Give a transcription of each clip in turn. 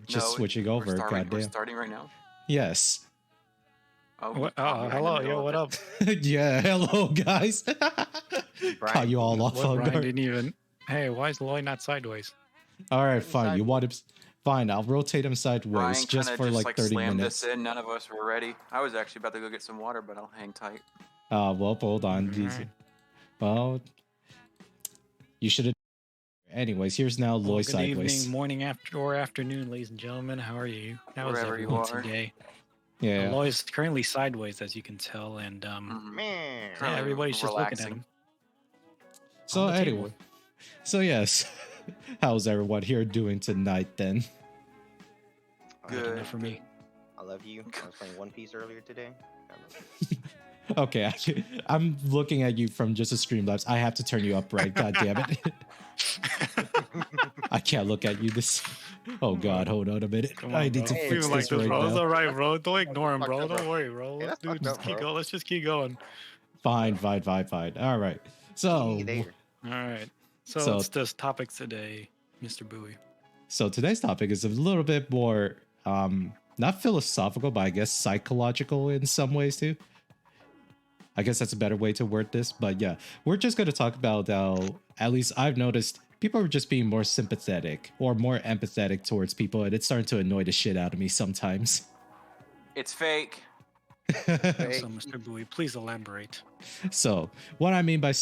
just No, switching we're over. starting. We're Goddamn. starting right now. Yes. Oh, What? caught me right in the Hello, middle yo, of what it. up? Yeah. Hello, guys. Caught you all off What? on Brian guard. didn't even. Hey, why is Lloyd not sideways? All right, Put me fine. You sideways. want him? Fine. I'll rotate him sideways Brian just kind of for just like like 30 slammed minutes. us in. None of us were ready. I was actually about to go get some water, but I'll hang tight. Well, hold on. Alright. Well, you should have. Anyways, here's now Well, Loy good sideways. evening, morning, or afternoon, ladies and gentlemen. How are you? How is Wherever you everyone are. today? Yeah. Lloyd is currently sideways, as you can tell, and Mhm. Man. yeah, Currently everybody's just looking at relaxing. him. So on the anyway, table. so yes, how's everyone here doing tonight then? Good Good. enough for me. I love you. I was playing One Piece earlier today. I love you. Okay, I'm looking at you from just a Streamlabs. I have to turn you up, right? God damn it! I can't look at you this. Oh God, hold on a minute. Come I on, need bro. to Hey, fix Leave him this like right bro. It's now. all right, bro. Don't That's ignore him, fucked bro. up, Don't bro. worry, bro. Hey, Let's that's do. fucked Just up, keep bro. going. Let's just keep going. Fine. All right. So, There. All right. So, So- what's this topic today, Mr. Bowie? so today's topic is a little bit more, not philosophical, but I guess psychological in some ways too. I guess that's a better way to word this, but yeah, we're just going to talk about how, at least I've noticed, people are just being more sympathetic or more empathetic towards people, and it's starting to annoy the shit out of me sometimes. It's fake. So, Mr. Bowie, please elaborate. So, what I mean by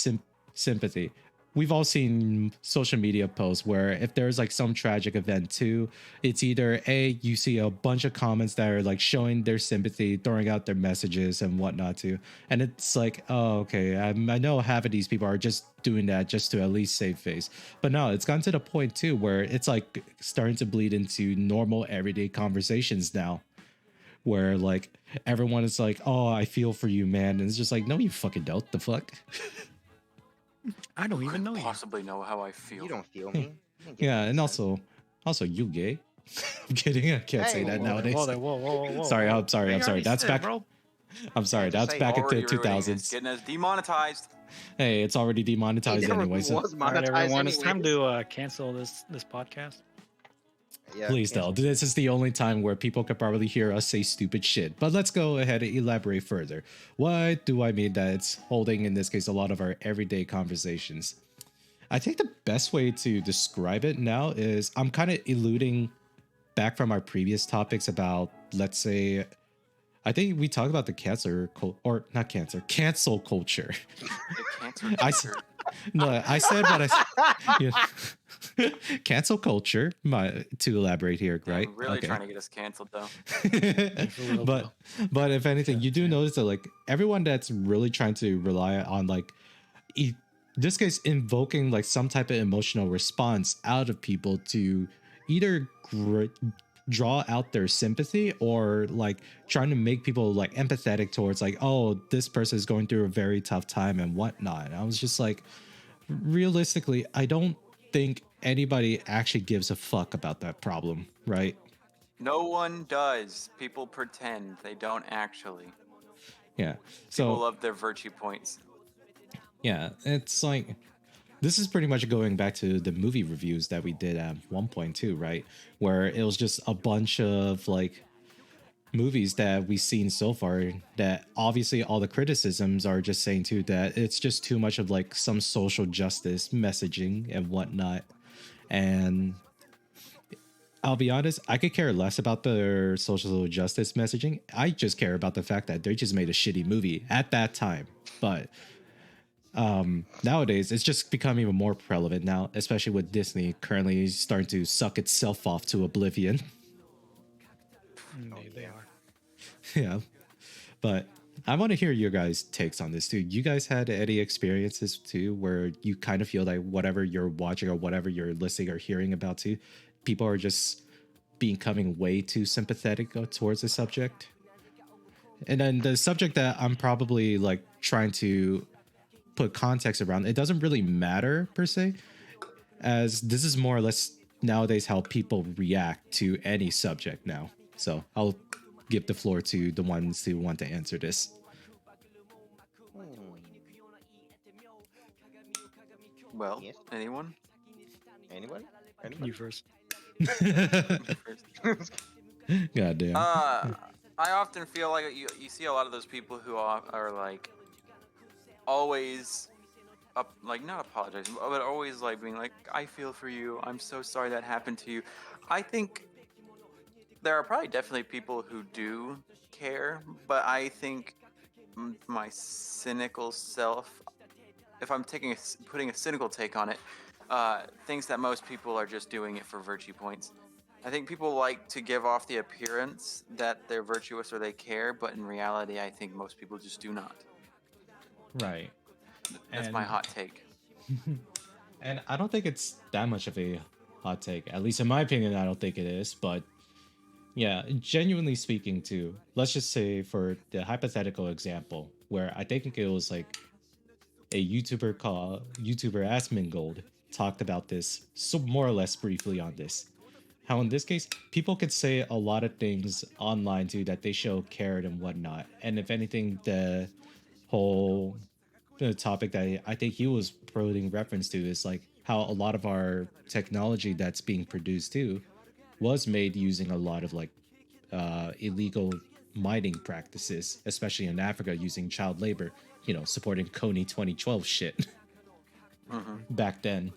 sympathy, we've all seen social media posts where if there's like some tragic event too, it's either you see a bunch of comments that are like showing their sympathy, throwing out their messages and whatnot too, and it's like, oh, okay, I know half of these people are just doing that just to at least save face, but no, it's gotten to the point too where it's like starting to bleed into normal everyday conversations now, where like everyone is like, oh, I feel for you, man, and it's just like, no, you fucking don't. The fuck. I don't even know you. Possibly know how I feel. You don't feel me. You didn't give Yeah, me and consent. also you gay. I'm kidding. I can't say Hey, that Whoa, nowadays. whoa. Sorry, I'm sorry. You I'm sorry. already That's said, back. bro. I'm sorry. Yeah, just That's say back Already into ruining it. 2000s. Getting us demonetized. Hey, it's already demonetized It never anyway. So was All right, monetized everyone, it's time anyways. to cancel this podcast. Yeah, please cancel. don't. This is the only time where people could probably hear us say stupid shit. But let's go ahead and elaborate further. What do I mean that it's holding, in this case, a lot of our everyday conversations? I think the best way to describe it now is I'm kind of eluding back from our previous topics about, let's say, I think we talked about the cancel culture. The cancer I culture. No, I said what I yeah. Cancel culture. To elaborate here, Yeah, right? I'm really trying to get us canceled though. but if anything, you do notice that like everyone that's really trying to rely on like this case invoking like some type of emotional response out of people to either draw out their sympathy or like trying to make people like empathetic towards like, oh, this person is going through a very tough time and whatnot. And I was just like, realistically, I don't think anybody actually gives a fuck about that problem, right? No one does. People pretend. They don't actually. Yeah. People So love their virtue points. yeah, it's like this is pretty much going back to the movie reviews that we did at one point too, right? Where it was just a bunch of like movies that we've seen so far that obviously all the criticisms are just saying too that it's just too much of like some social justice messaging and whatnot. And I'll be honest, I could care less about their social justice messaging. I just care about the fact that they just made a shitty movie at that time. But nowadays it's just become even more relevant now, especially with Disney currently starting to suck itself off to oblivion. They are. Yeah, but I want to hear your guys' takes on this too. You guys had any experiences too where you kind of feel like whatever you're watching or whatever you're listening or hearing about too, people are just becoming way too sympathetic towards the subject? And then the subject that I'm probably like trying to put context around, it doesn't really matter per se, as this is more or less nowadays how people react to any subject now. So I'll give the floor to the ones who want to answer this. Well, Yes. anyone? Anyone? You first. God damn. I often feel like you see a lot of those people who are like always like not apologizing, but always like being like, I feel for you. I'm so sorry that happened to you. I think there are probably definitely people who do care, but I think my cynical self, if I'm putting a cynical take on it, thinks that most people are just doing it for virtue points. I think people like to give off the appearance that they're virtuous or they care, but in reality, I think most people just do not. Right. That's my And hot take. and I don't think it's that much of a hot take. At least in my opinion, I don't think it is. But yeah, genuinely speaking, too. Let's just say for the hypothetical example, where I think it was like a YouTuber Asmongold talked about this so more or less briefly on this. How in this case, people could say a lot of things online too that they show care and whatnot. And if anything, whole the topic that I think he was putting reference to is like how a lot of our technology that's being produced too was made using a lot of like illegal mining practices, especially in Africa using child labor, supporting Coney 2012 shit Mm-hmm. back then.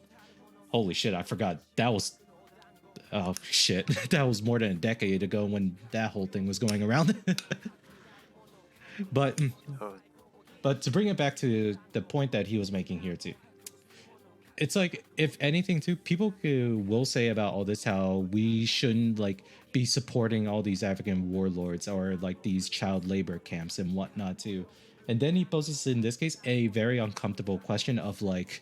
Holy shit, I forgot. That was, oh shit, that was more than a decade ago when that whole thing was going around. but Oh, but to bring it back to the point that he was making here too, it's like if anything too, people will say about all this how we shouldn't like be supporting all these African warlords or like these child labor camps and whatnot too. And then he poses in this case a very uncomfortable question of like,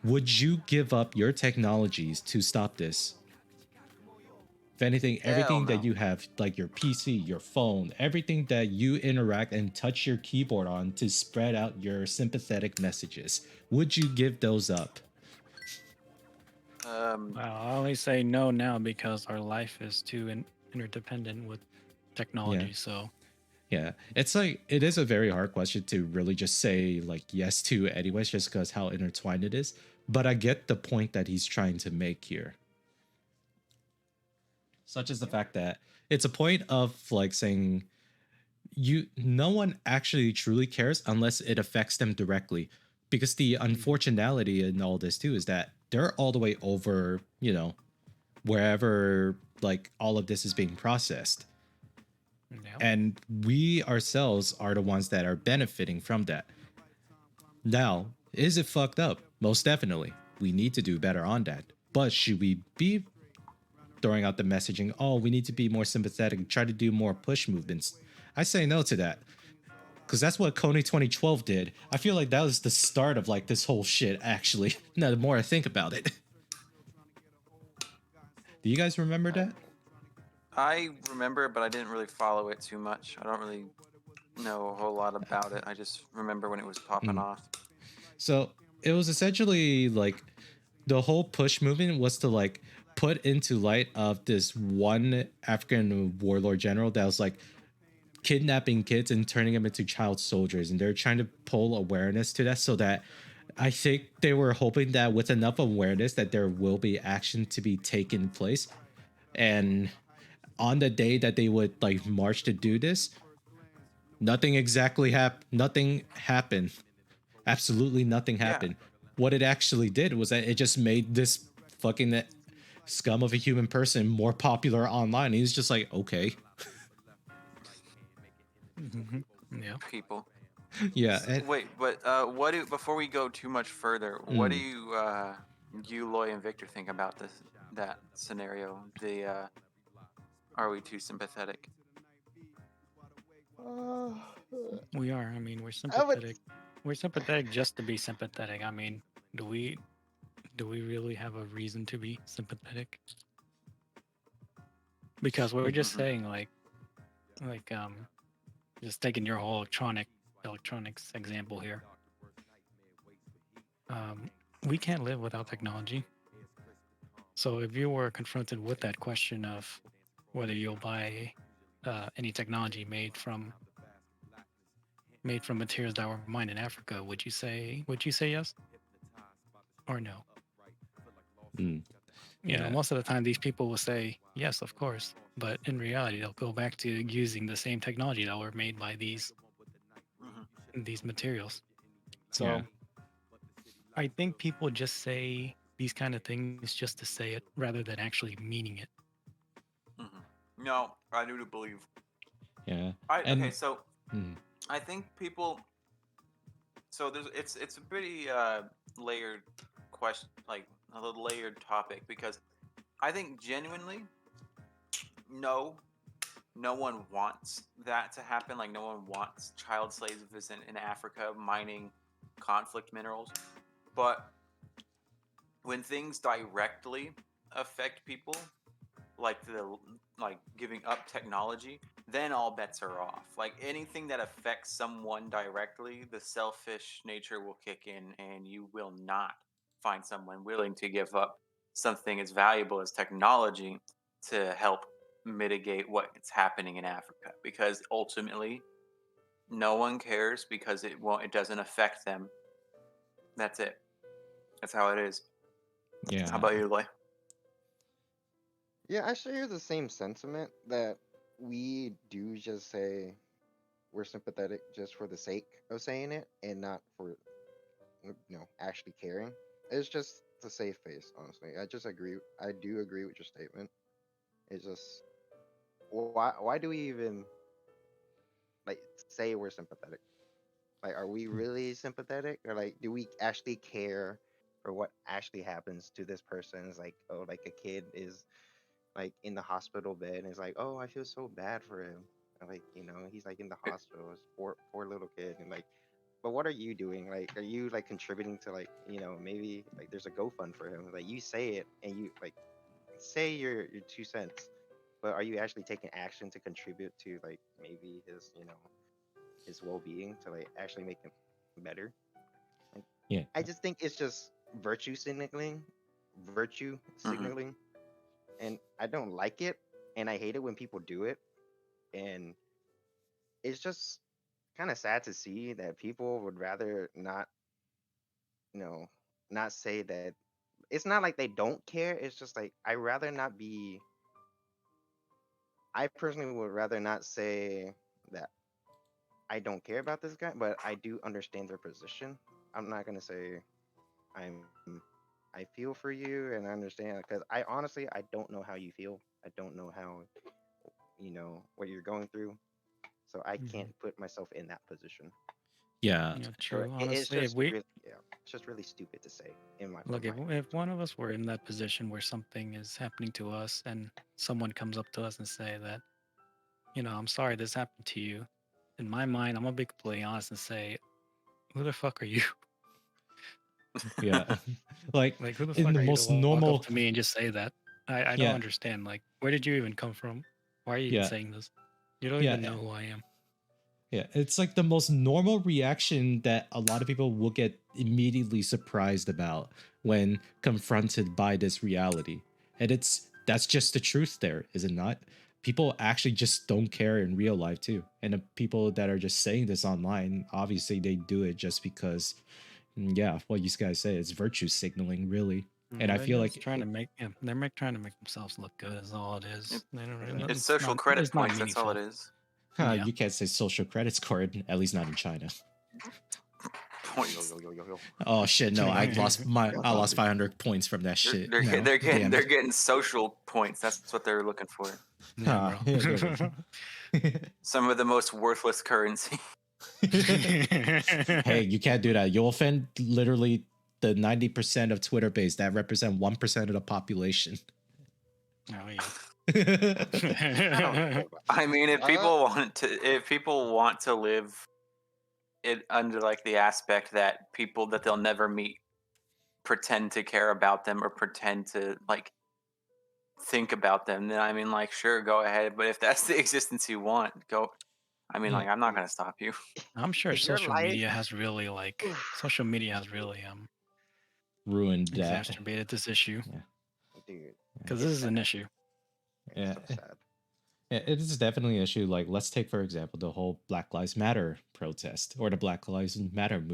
would you give up your technologies to stop this? If anything, hell everything that no. you have, like your PC, your phone, everything that you interact and touch your keyboard on to spread out your sympathetic messages, would you give those up? Um, Well, I only say no now because our life is too interdependent with Yeah. technology. So Yeah. It's like, it is a very hard question to really just say like yes to, anyways, just because how intertwined it is. But I get the point that he's trying to make here, such as the fact that it's a point of like saying, no one actually truly cares unless it affects them directly, because the unfortunality in all this too is that they're all the way over wherever like all of this is being processed, yeah, and we ourselves are the ones that are benefiting from that. Now, is it fucked up? Most definitely, we need to do better on that. But should we be throwing out the messaging, oh, we need to be more sympathetic and try to do more push movements? I say no to that, because that's what Coney 2012 did. I feel like that was the start of like this whole shit, actually. Now, the more I think about it. Do you guys remember I, that? I remember, but I didn't really follow it too much. I don't really know a whole lot about it. I just remember when it was popping Mm. off. So it was essentially like the whole push movement was to like put into light of this one African warlord general that was like kidnapping kids and turning them into child soldiers, and they're trying to pull awareness to that, so that I think they were hoping that with enough awareness that there will be action to be taken place. And on the day that they would like march to do this, nothing happened. Absolutely nothing Yeah, happened. What it actually did was that it just made this fucking scum of a human person more popular online. He's just like, okay. yeah. people. Yeah. Wait, but before we go too much further, what do Mm. you, Loy, and Victor think about that scenario? Are we too sympathetic? Uh, We are. I mean, we're I would. sympathetic. We're sympathetic just to be sympathetic. I mean, do we really have a reason to be sympathetic? Because we're just Mm-hmm. saying like just taking your whole electronics example here. We can't live without technology. So if you were confronted with that question of whether you'll buy any technology made from materials that were mined in Africa, would you say yes or no? Mm. Yeah. most of the time these people will say yes, of course, but in reality they'll go back to using the same technology that were made by these materials. Yeah. So I think people just say these kind of things just to say it rather than actually meaning it. No, I do believe. Yeah. Okay, And so mm, I think people. So it's a pretty layered question, like a little layered topic, because I think genuinely, no, no one wants that to happen. Like, no one wants child slaves in Africa mining conflict minerals. But when things directly affect people, like giving up technology, then all bets are off. Like, anything that affects someone directly, the selfish nature will kick in, and you will not find someone willing to give up something as valuable as technology to help mitigate what's happening in Africa, because ultimately no one cares, because it doesn't affect them. That's it. That's how it is. How yeah. about you, Loy? Yeah, I share the same sentiment that we do just say we're sympathetic just for the sake of saying it and not for actually caring. It's just to save face, honestly. I just agree. I do agree with your statement. It's just why do we even like say we're sympathetic? Like, are we really sympathetic, or like, do we actually care for what actually happens to this person? It's like, oh, like a kid is like in the hospital bed and it's like, oh, I feel so bad for him. And, like, he's like in the hospital, it's poor little kid, and like, but what are you doing? Like, are you like contributing to, like, maybe like there's a GoFund for him? Like, you say it and you like say your 2 cents, but are you actually taking action to contribute to like maybe his well-being, to like actually make him better? Like, Yeah. I just think it's just virtue Mm-hmm. signaling, and I don't like it, and I hate it when people do it, and it's just kind of sad to see that people would rather not, you know, not say that. It's not like they don't care. It's just like I rather not be. I personally would rather not say that I don't care about this guy, but I do understand their position. I'm not gonna say I'm I feel for you and I understand, because I honestly I don't know how you feel. I don't know how what you're going through, so I can't Mhm. put myself in that position. Yeah. So True. it's Honestly, if just we really, yeah, it's just really stupid to say look, from my if one of us were in that position where something is happening to us and someone comes up to us and say that, I'm sorry this happened to you. In my mind, I'm gonna be completely honest and say, who the fuck are you? Yeah. Like Like, who the in fuck the are you to most walk up to normal. me and just say that? I don't Yeah. understand. Like, where did you even come from? Why are you even Yeah. saying this? You don't even Yeah. know who I am. Yeah, it's like the most normal reaction that a lot of people will get immediately surprised about when confronted by this reality. And that's just the truth there, is it not? People actually just don't care in real life too. And the people that are just saying this online, obviously they do it just because yeah, what you guys say, it's virtue signaling really. And I They're feel just like trying to make trying to make themselves look good. Is all it is. They don't really. It's Exactly. social credit It's not points. That's all it meaningful. is. Yeah. you can't say social credit scored, at least not in China. Yo Points. yo yo yo yo. Oh shit! No, Y'all I lost talking. 500 points from that They're shit. they're get- No, they're getting damn they're it. getting social points. That's what they're looking for. Yeah, Ah, bro. yeah, there we go. Some of the most worthless currency. Hey, you can't do that. You'll offend literally the 90% of Twitter base that represent 1% of the population. Oh yeah. I don't care about. I mean, Uh, if people want to live it under like the aspect that people that they'll never meet pretend to care about them or pretend to like think about them, then I mean, like, sure, go ahead. But if that's the existence you want, go. I mean, Yeah, like, I'm not gonna stop you. I'm sure if your life, social media has really ruined that. exacerbated this issue, Yeah, dude, because this it's is an sad. issue. It's yeah. so sad. Yeah, it is definitely an issue. Like, let's take for example the whole Black Lives Matter protest or the Black Lives Matter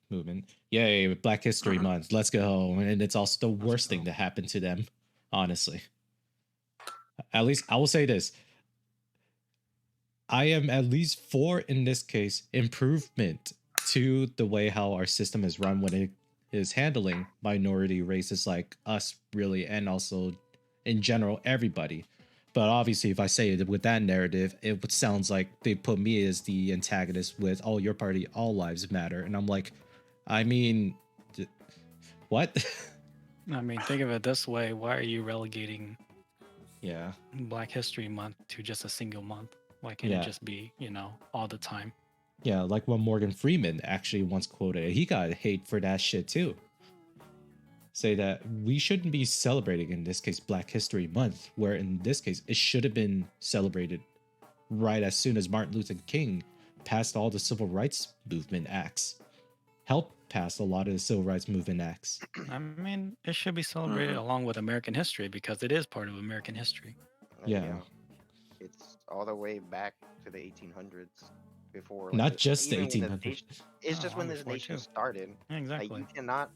movement. Yay, Black History Mhm. Month. Let's go. And it's also the Let's worst thing go. to happen to them. honestly. At least I will say this. I am at least for, in this case, improvement to the way how our system is run when it is handling minority races like us, really, and also in general, everybody. But obviously, if I say it with that narrative, it sounds like they put me as the antagonist with, oh, your party, all lives matter. And I'm like, I mean, what? I mean, think of it this way: why are you relegating Yeah. Black History Month to just a single month? Why can't it Yeah. just be, all the time? Yeah, like what Morgan Freeman actually once quoted. He got hate for that shit too. Say that we shouldn't be celebrating, in this case, Black History Month, where in this case, it should have been celebrated right as soon as Martin Luther King passed all the civil rights movement acts, helped pass a lot of the civil rights movement acts. I mean, it should be celebrated Mhm. along with American history because it is part of American history. There you Yeah. go. It's all the way back to the 1800s before, like, Not just the even when the 1800s. nation. It's Oh, just long when this before nation too. started. Yeah, Like, exactly. you cannot.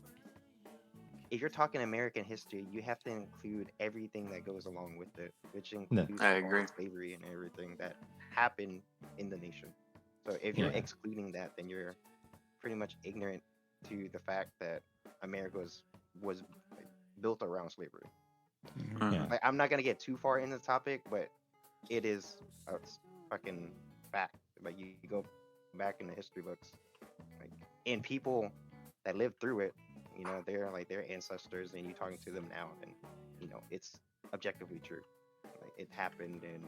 If you're talking American history, you have to include everything that goes along with it, which No. includes I all the agree. slavery and everything that happened in the nation. So if you're Yeah. excluding that, then you're pretty much ignorant to the fact that America was like, built around slavery. Mhm. Yeah. Like, I'm not gonna get too far in the topic, but it is a fucking fact. Like, you go back in the history books, like, and people that lived through it, they're like their ancestors, and you talking to them now, and it's objectively true. Like, it happened, and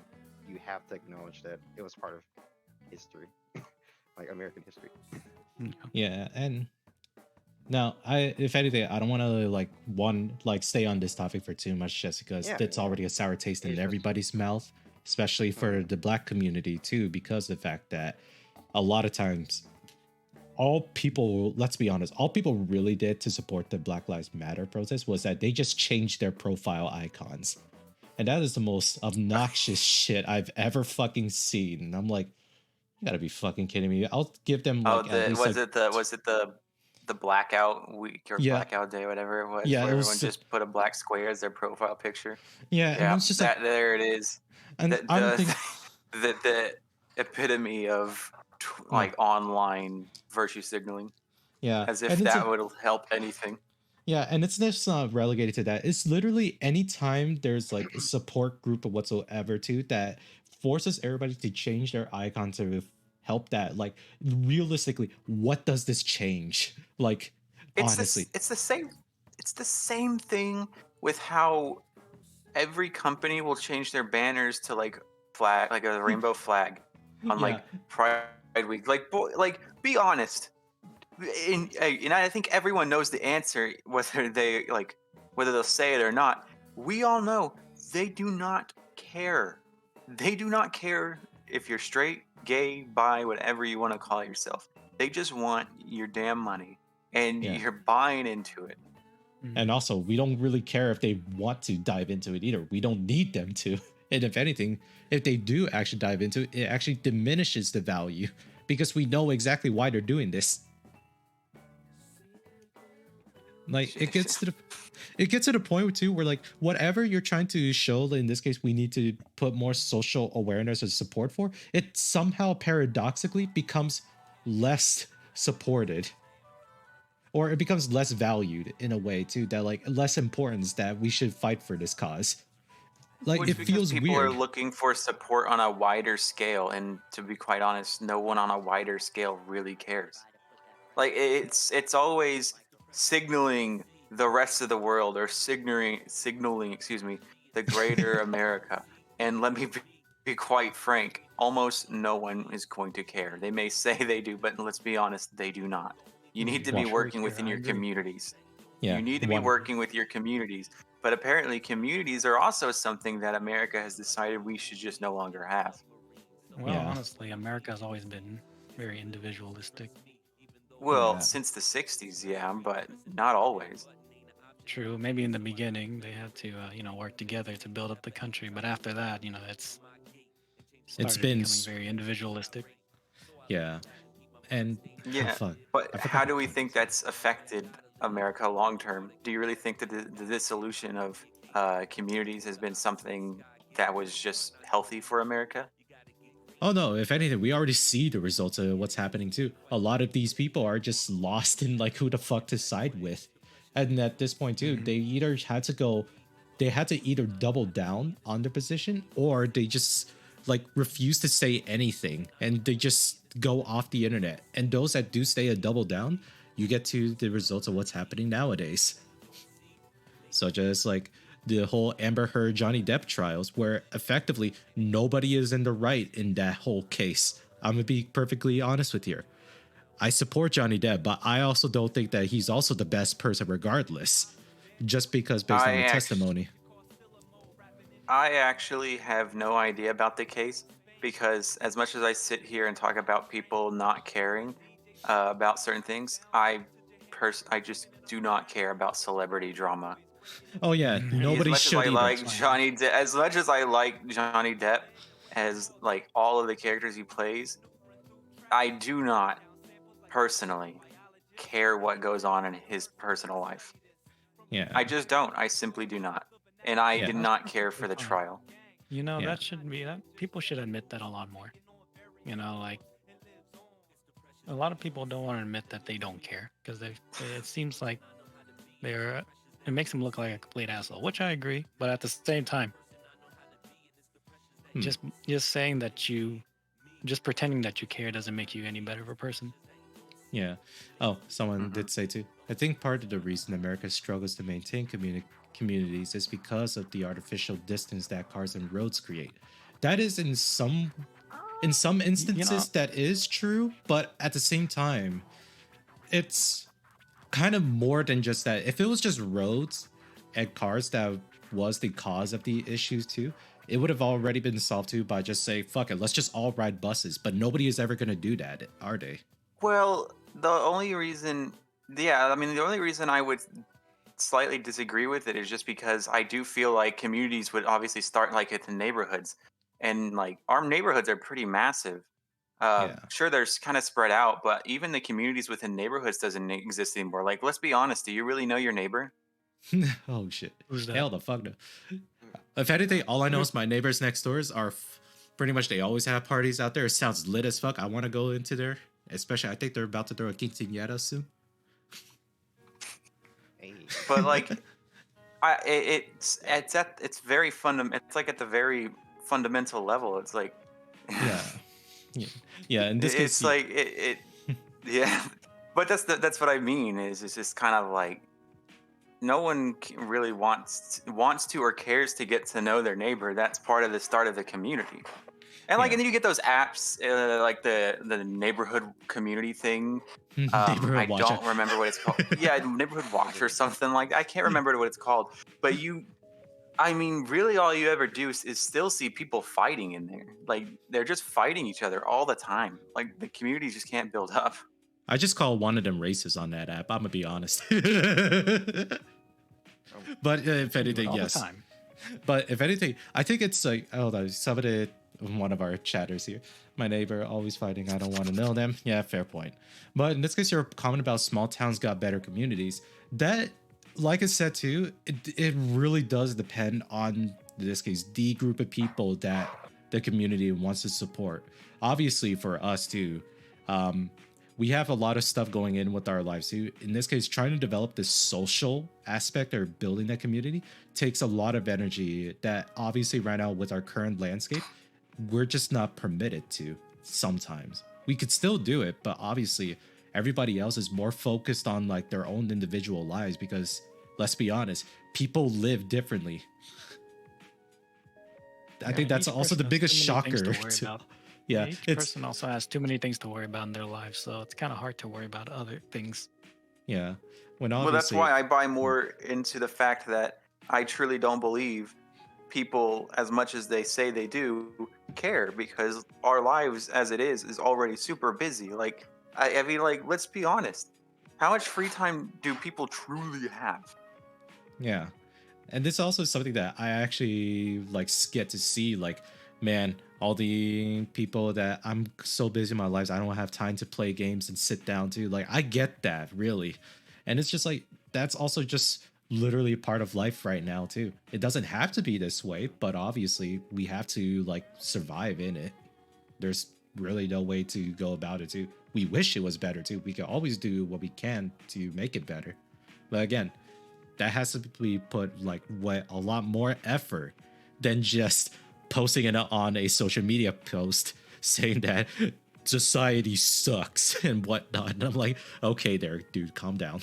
you have to acknowledge that it was part of history, like American history. Yeah. And now, if anything, I don't want to stay on this topic for too much, just because Yeah, that's yeah. already a sour taste in It's just everybody's mouth, especially for mhm. the Black community too, because of the fact that a lot of times, all people, let's be honest, all people really did to support the Black Lives Matter protest was that they just changed their profile icons, and that is the most obnoxious shit I've ever fucking seen. And I'm like, you gotta be fucking kidding me! I'll give them Oh, like at least like, was it the blackout week or yeah, blackout day, whatever it was, yeah, it where everyone was, just put a black square as their profile picture? yeah, and Yeah, it's just like, that there it is. and I'm thinking, The epitome of yeah, like online virtue signaling, yeah, as if and it's that would help anything. yeah, and it's just not relegated to that. It's literally anytime there's like a support group or whatsoever too that forces everybody to change their icon to help that. Like, realistically, what does this change? Like, honestly, It's the same. It's the same thing with how every company will change their banners to like flag, like a rainbow flag, on yeah, like Pride Week. Like, like, be honest. And I think everyone knows the answer, whether they'll say it or not. We all know they do not care. They do not care if you're straight, gay, bi, whatever you want to call yourself. They just want your damn money, and yeah. you're buying into it. And Mhm. also, we don't really care if they want to dive into it either. We don't need them to. And if anything, if they do actually dive into it, it actually diminishes the value because we know exactly why they're doing this. Like, it gets to the point too where, like, whatever you're trying to show, in this case we need to put more social awareness or support for, it somehow paradoxically becomes less supported, or it becomes less valued in a way too, that like less importance that we should fight for this cause. Like, Which it because feels people are weird. looking for support on a wider scale, and to be quite honest, no one on a wider scale really cares. Like, it's always signaling the rest of the world, or signaling, excuse me, the greater America. And let me be quite frank, almost no one is going to care. They may say they do, but let's be honest, they do not. You need to For be One, sure working care. within I your agree. communities. yeah, You need to be one, working with your communities. But apparently, communities are also something that America has decided we should just no longer have. Well, yeah, honestly, America has always been very individualistic. Well, yeah, since the 60s, yeah, but not always. True, maybe in the beginning they had to, work together to build up the country, but after that, it's it's started been becoming very individualistic. yeah. And Yeah, fuck, but I forgot how the do we point. think that's affected America long term? Do you really think that the dissolution of communities has been something that was just healthy for America. Oh no, if anything, we already see the results of what's happening too. A lot of these people are just lost in like who the fuck to side with. And at this point too, Mhm. they had to either double down on their position or they just like refuse to say anything and they just go off the internet. And those that do stay a double down, you get to the results of what's happening nowadays, such as like the whole Amber Heard Johnny Depp trials, where effectively nobody is in the right in that whole case. I'm gonna be perfectly honest with you. I support Johnny Depp, but I also don't think that he's also the best person, regardless, just because based on I the actually, testimony. I actually have no idea about the case because as much as I sit here and talk about people not caring about certain things, I just do not care about celebrity drama. Oh yeah, As nobody much as should I either. like as much as I like Johnny Depp as like all of the characters he plays, I do not personally care what goes on in his personal life. Yeah, I just don't. I simply do not. And I yeah, did That's not care perfectly for the fine. trial. yeah. That should be that. People should admit that a lot more. Like a lot of people don't want to admit that they don't care because it seems like they're. It makes them look like a complete asshole, which I agree. But at the same time, Hmm. just just saying that you, just pretending that you care doesn't make you any better of a person. Yeah. Oh, someone Hmm. did say too. I think part of the reason America struggles to maintain communities is because of the artificial distance that cars and roads create. That is in some Y- You know, instances that is true, but at the same time, it's kind of more than just that. If it was just roads and cars that was the cause of the issues too, it would have already been solved too by just saying, fuck it, let's just all ride buses. But nobody is ever gonna do that, are they? Well, the only reason, yeah, I mean, the only reason I would slightly disagree with it is just because I do feel like communities would obviously start like at the neighborhoods, and like our neighborhoods are pretty massive. Yeah. Sure, they're kind of spread out, but even the communities within neighborhoods doesn't exist anymore. Like, let's be honest, do you really know your neighbor? Oh shit. who's that? Hell the fuck no. If anything, all I know Who- is my neighbors next doors are pretty much they always have parties out there. It sounds lit as fuck. I want to go into there. Especially I think they're about to throw a quinceañera soon. Hey. But like, it's very fundamental. It's like at the very fundamental level. It's like, Yeah. Yeah. Yeah. In this case, it's like yeah. But that's what I mean. Is it's just kind of like no one really wants to or cares to get to know their neighbor. That's part of the start of the community. And like, yeah. and then you get those apps, like the neighborhood community thing. I Neighborhood watch. don't remember what it's called. Yeah, neighborhood watch or something like. I can't remember what it's called. But I mean, really, all you ever do is still see people fighting in there. Like they're just fighting each other all the time. Like the community just can't build up. I just call one of them racist on that app. I'm gonna be honest. But if I do it anything, all the yes. time. But if anything, I think it's like, hold on, somebody, one of our chatters here, my neighbor, always fighting. I don't want to know them. Yeah, fair point. But in this case, your comment about small towns got better communities. That, like I said too, it really does depend on, in this case, the group of people that the community wants to support. Obviously, for us too, we have a lot of stuff going in with our lives too. In this case, trying to develop this social aspect or building that community takes a lot of energy that obviously right now with our current landscape, we're just not permitted to sometimes. We could still do it, but obviously everybody else is more focused on like their own individual lives because let's be honest, people live differently. I think that's Each also the person has biggest too many things shocker. to worry about. Yeah, Each it's person also has too many things to worry about in their life, so it's kind of hard to worry about other things. yeah. When Well, that's obviously why I buy more into the fact that I truly don't believe people, as much as they say they do, care because our lives as it is already super busy. Like, I mean, like, let's be honest. How much free time do people truly have? yeah. And this also is something that I actually like get to see. Like, man, all the people that I'm so busy in my lives, I don't have time to play games and sit down to. Like, I get that really, and it's just like that's also just literally part of life right now too. It doesn't have to be this way, but obviously we have to like survive in it. There's really no way to go about it too. We wish it was better too. We can always do what we can to make it better. But again, that has to be put like what a lot more effort than just posting it on a social media post saying that society sucks and whatnot. And I'm like, okay, there, dude, calm down.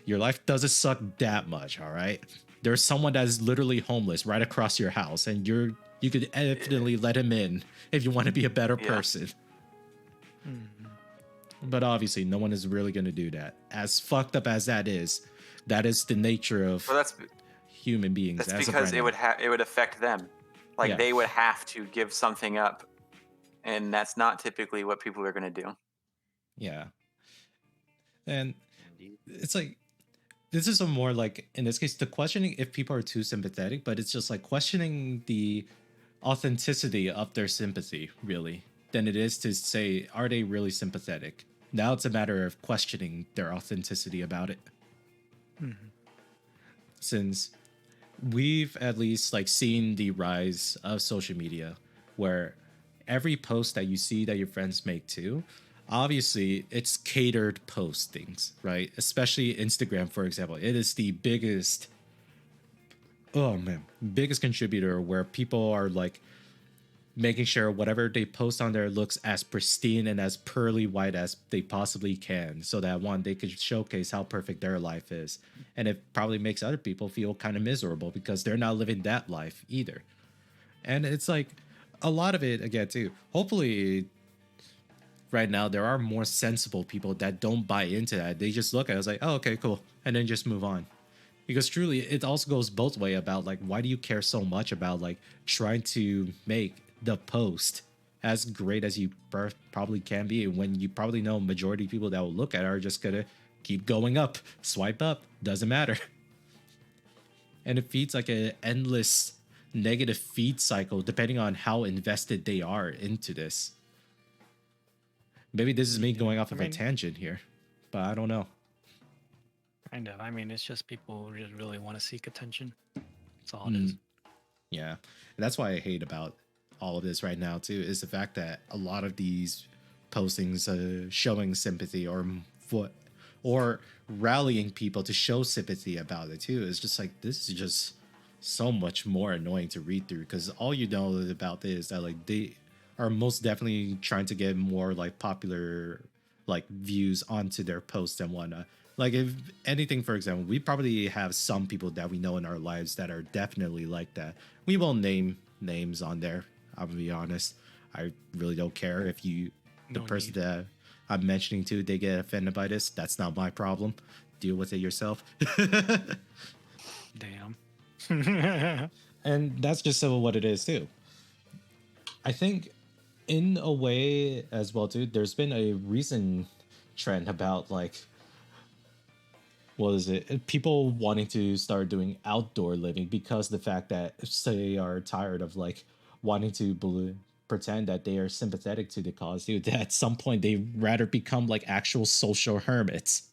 Your life doesn't suck that much, all right? There's someone that is literally homeless right across your house, and you could definitely let him in if you want to be a better Yeah. person. But obviously, no one is really going to do that. As fucked up as that is the nature of Well, that's human beings. that's as of because right it now. would affect them. Like Yeah. they would have to give something up, and that's not typically what people are going to do. Yeah. And Indeed. it's like, this is a more like, in this case, the questioning if people are too sympathetic, but it's just like questioning the authenticity of their sympathy, really, than it is to say, are they really sympathetic? Now it's a matter of questioning their authenticity about it. Since we've at least like seen the rise of social media where every post that you see that your friends make too, obviously it's catered postings, right? Especially Instagram, for example. It is the biggest biggest contributor where people are like making sure whatever they post on there looks as pristine and as pearly white as they possibly can, so that one, they could showcase how perfect their life is. And it probably makes other people feel kind of miserable because they're not living that life either. And it's like a lot of it again too. Hopefully right now there are more sensible people that don't buy into that. They just look at it as like, oh, okay, cool, and then just move on. Because truly it also goes both way about like, why do you care so much about like trying to make the post as great as you probably can be when you probably know majority of people that will look at it are just gonna keep going up, swipe up, doesn't matter. And it feeds like an endless negative feed cycle depending on how invested they are into this. Maybe this is me going off of a tangent here, but I don't know. Kind of. I mean, it's just people who just really want to seek attention. That's all it is. Yeah. And that's why I hate about all of this right now too, is the fact that a lot of these postings showing sympathy or rallying people to show sympathy about it too is just like, this is just so much more annoying to read through, because all you know about this is that like they are most definitely trying to get more like popular like views onto their posts and whatnot. Like if anything, for example, we probably have some people that we know in our lives that are definitely like that. We won't name names on there. I'll be honest. I really don't care if the No person need. that I'm mentioning to, they get offended by this. That's not my problem. Deal with it yourself. Damn. And that's just what it is too. I think in a way as well too, there's been a recent trend about like, what is it? People wanting to start doing outdoor living because the fact that they are tired of like wanting to pretend that they are sympathetic to the cause, dude. That at some point they rather become like actual social hermits.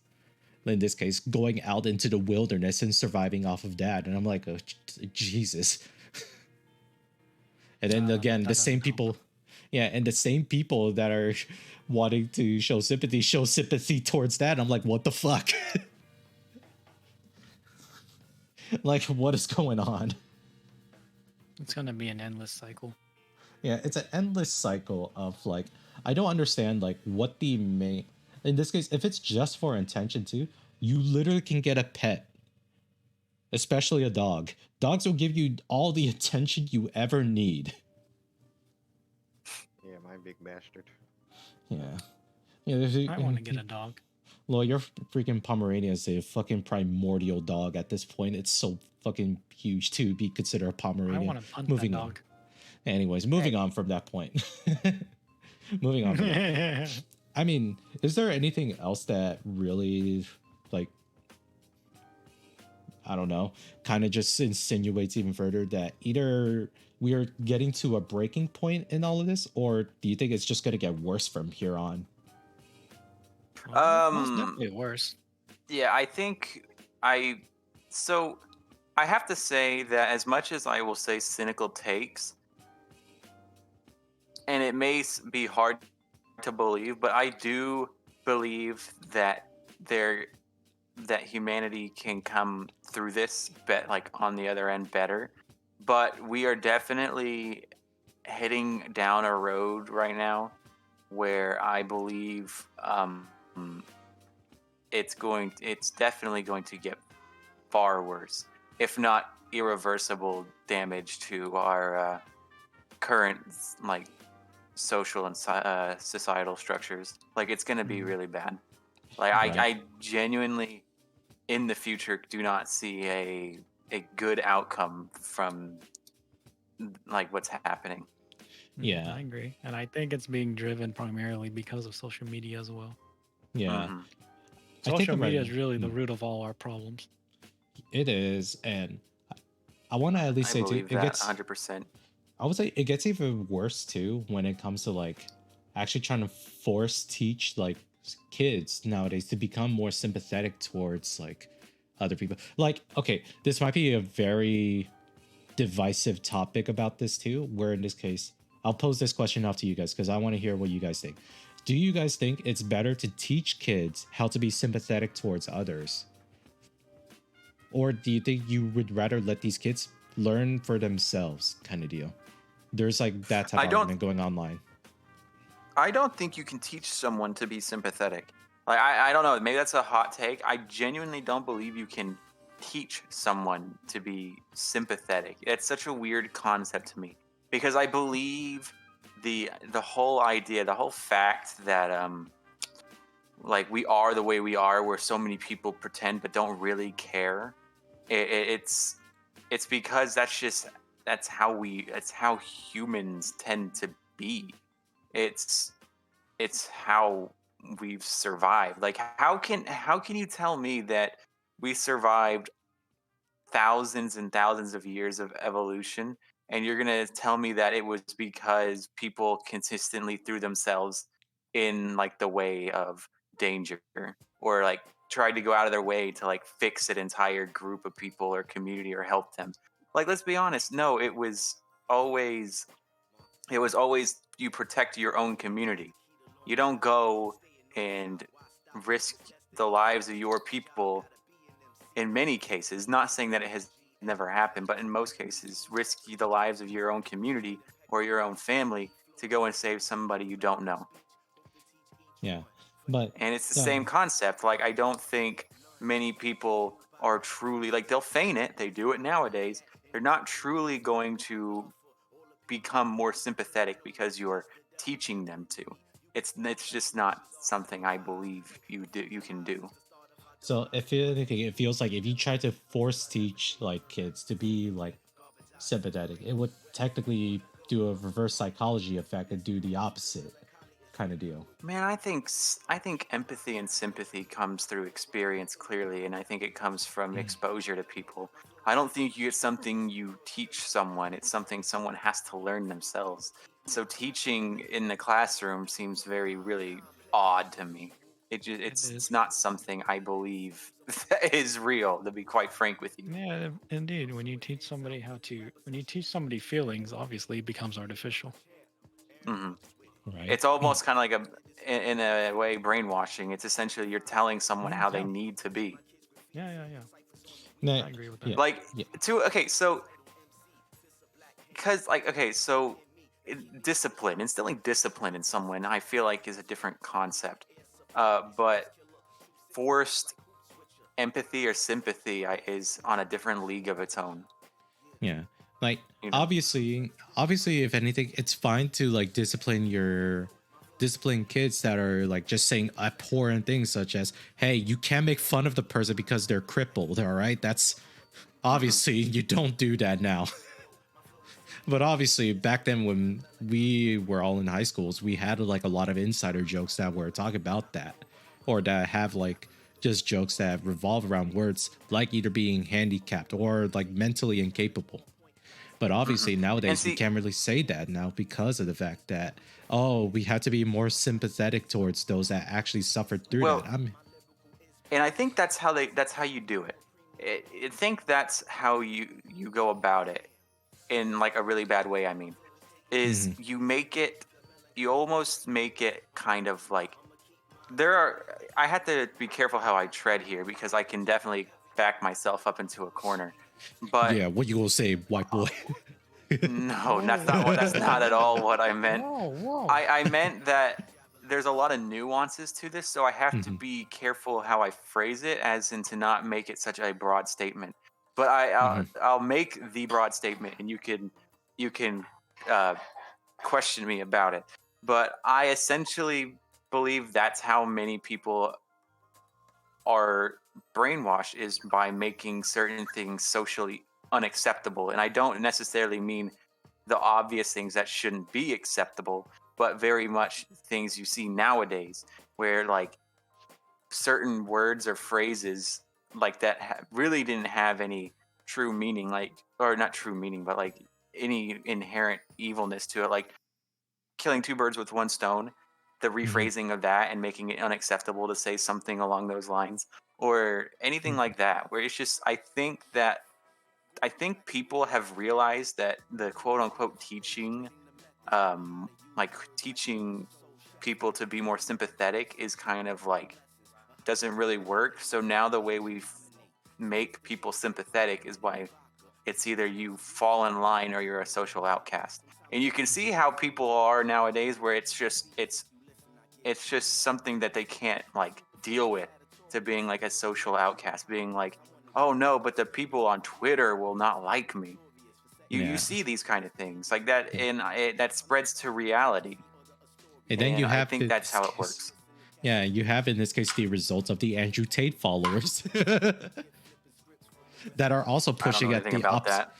In this case, going out into the wilderness and surviving off of that. And I'm like, oh, Jesus. And then again, the same people, and the same people that are wanting to show sympathy towards that. I'm like, what the fuck? Like, what is going on? It's gonna be an endless cycle. Yeah, it's an endless cycle of like, I don't understand like what the main, in this case, if it's just for intention too, you literally can get a pet, especially a dog. Dogs will give you all the attention you ever need. Yeah, my big bastard. Yeah. I want to get a dog. Well, your freaking Pomeranian is a fucking primordial dog at this point. It's so fucking huge to be considered a Pomeranian. I want to punt Moving that on. dog. Anyways, moving on from that point. Moving on from that. I mean, is there anything else that really, like, I don't know, kind of just insinuates even further that either we are getting to a breaking point in all of this, or do you think it's just going to get worse from here on? Well, most definitely worse. Yeah, I think I so I have to say that as much as I will say cynical takes, and it may be hard to believe, but I do believe that there that humanity can come through this like on the other end better. But we are definitely heading down a road right now where I believe it's definitely going to get far worse, if not irreversible damage to our current like social and societal structures. Like it's going to be Mm. really bad. Like Right. I genuinely in the future do not see a good outcome from like what's happening. Yeah. I agree, and I think it's being driven primarily because of social media as well. Yeah. Hmm. I think Social about media is really the hmm, root of all our problems. it is, and I want to at least I say too, believe it that gets. 100%. I would say it gets even worse too when it comes to like actually trying to force teach like kids nowadays to become more sympathetic towards like other people. Like, okay, this might be a very divisive topic about this too, where in this case, I'll pose this question off to you guys because I want to hear what you guys think. Do you guys think it's better to teach kids how to be sympathetic towards others? Or do you think you would rather let these kids learn for themselves kind of deal? There's like that type I of don't argument going online. I don't think you can teach someone to be sympathetic. Like I don't know, maybe that's a hot take. I genuinely don't believe you can teach someone to be sympathetic. It's such a weird concept to me because I believe the whole idea, the whole fact that like we are the way we are where so many people pretend but don't really care. It's because that's how humans tend to be. It's it's how we've survived. Like how can you tell me that we survived thousands and thousands of years of evolution and you're going to tell me that it was because people consistently threw themselves in like the way of danger or like tried to go out of their way to like fix an entire group of people or community or help them. Like let's be honest, no, always it was always you protect your own community. You don't go and risk the lives of your people in many cases, not saying that it has never happened, but in most cases, risk the lives of your own community or your own family to go and save somebody you don't know. Yeah. But And it's the uh, same concept. Like, I don't think many people are truly, like, they'll feign it. They do it nowadays. They're not truly going to become more sympathetic because you're teaching them to. It's just not something I believe you can do. so if anything, it feels like if you try to force teach like kids to be like sympathetic, it would technically do a reverse psychology effect and do the opposite kind of deal. Man, I think empathy and sympathy comes through experience clearly, and I think it comes from exposure to people. I don't think it's something you teach someone; it's something someone has to learn themselves. So teaching in the classroom seems very, really odd to me. It It's is. not something I believe that is real. To be quite frank with you. Yeah, indeed. When you teach somebody feelings, obviously it becomes artificial. Hmm. Right. It's almost kind of like in a way, brainwashing. It's essentially you're telling someone how they Yeah, need to be. yeah. Nah, I agree with that. yeah. Like Yeah. okay, so because like okay, so discipline, instilling discipline in someone, I feel like is a different concept. But forced empathy or sympathy is on a different league of its own. Yeah. Like You know. obviously if anything, it's fine to like discipline kids that are like just saying abhorrent things such as, hey, you can't make fun of the person because they're crippled, all right? That's Hmm. obviously you don't do that now. But obviously back then when we were all in high schools, we had like a lot of insider jokes that were talking about that, or that have like just jokes that revolve around words like either being handicapped or like mentally incapable. But Hmm. obviously And nowadays we see, can't really say that now because of the fact that, oh, we had to be more sympathetic towards those that actually suffered through that. well, and I think that's how you do it. I think that's how you go about it in like a really bad way. I mean, is Hmm. you almost make it kind of like I have to be careful how I tread here because I can definitely back myself up into a corner. But Yeah, what you gonna say, white boy? no, Whoa, that's not at all what I meant. whoa. I meant that there's a lot of nuances to this, so I have to Hmm. be careful how I phrase it, as in to not make it such a broad statement. But Hmm. I'll make the broad statement, and you can uh, question me about it. But I essentially believe that's how many people are brainwashed, is by making certain things socially unacceptable. And I don't necessarily mean the obvious things that shouldn't be acceptable, but very much things you see nowadays where like certain words or phrases like that really didn't have any true meaning, like, or not true meaning, but like any inherent evilness to it, like killing two birds with one stone, the Hmm. rephrasing of that and making it unacceptable to say something along those lines, or anything like that, where it's just, I think people have realized that the quote unquote teaching, like teaching people to be more sympathetic is kind of like doesn't really work. So now the way we make people sympathetic is by it's either you fall in line or you're a social outcast. And you can see how people are nowadays, where it's just something that they can't like deal with, to being like a social outcast, being like, oh no, but the people on Twitter will not like me. You Yeah. see these kind of things like that, Yeah. and that spreads to reality, And then and you I have think in that's this how it case, works. yeah, you have in this case the results of the Andrew Tate followers that are also I don't know pushing at anything the about ups. that.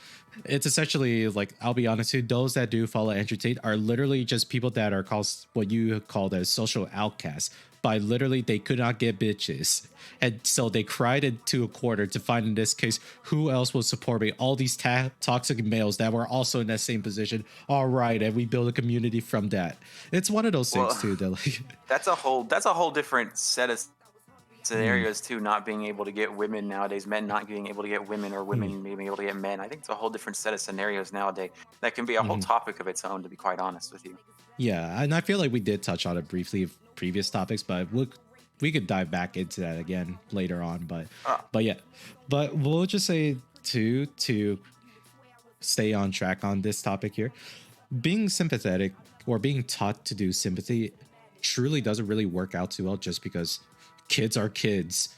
It's essentially like, I'll be honest with you, those that do follow Andrew Tate are literally just people that are called what you called as social outcasts. By literally, they could not get bitches. And so they cried into a quarter to find, in this case, who else will support me? All these toxic males that were also in that same position. All right. And we build a community from that. It's one of those things, Well, too, that like, that's a whole different set of mm, scenarios too, not being able to get women nowadays, men not being able to get women, or mm, women being able to get men. I think it's a whole different set of scenarios nowadays that can be a whole mhm. topic of its own, to be quite honest with you. Yeah, and I feel like we did touch on it briefly of previous topics, but we could dive back into that again later on. Uh, But yeah, but we'll just say to stay on track on this topic here. Being sympathetic or being taught to do sympathy truly doesn't really work out too well, just because kids are kids.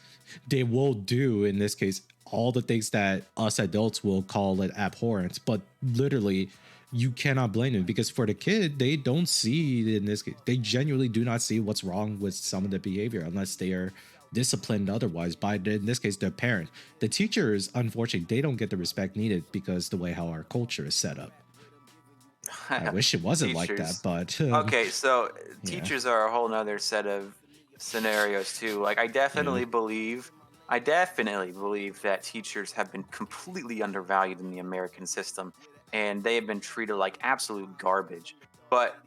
They will do, in this case, all the things that us adults will call it abhorrent, but literally you cannot blame them, because for the kid, they don't see, in this case, they genuinely do not see what's wrong with some of the behavior unless they are disciplined otherwise by, in this case, their parent. The teachers, unfortunately, they don't get the respect needed because the way how our culture is set up. I wish it wasn't like that, teachers. but Okay, so yeah, teachers are a whole nother set of scenarios too. Like yeah, I definitely believe that teachers have been completely undervalued in the American system, and they have been treated like absolute garbage. But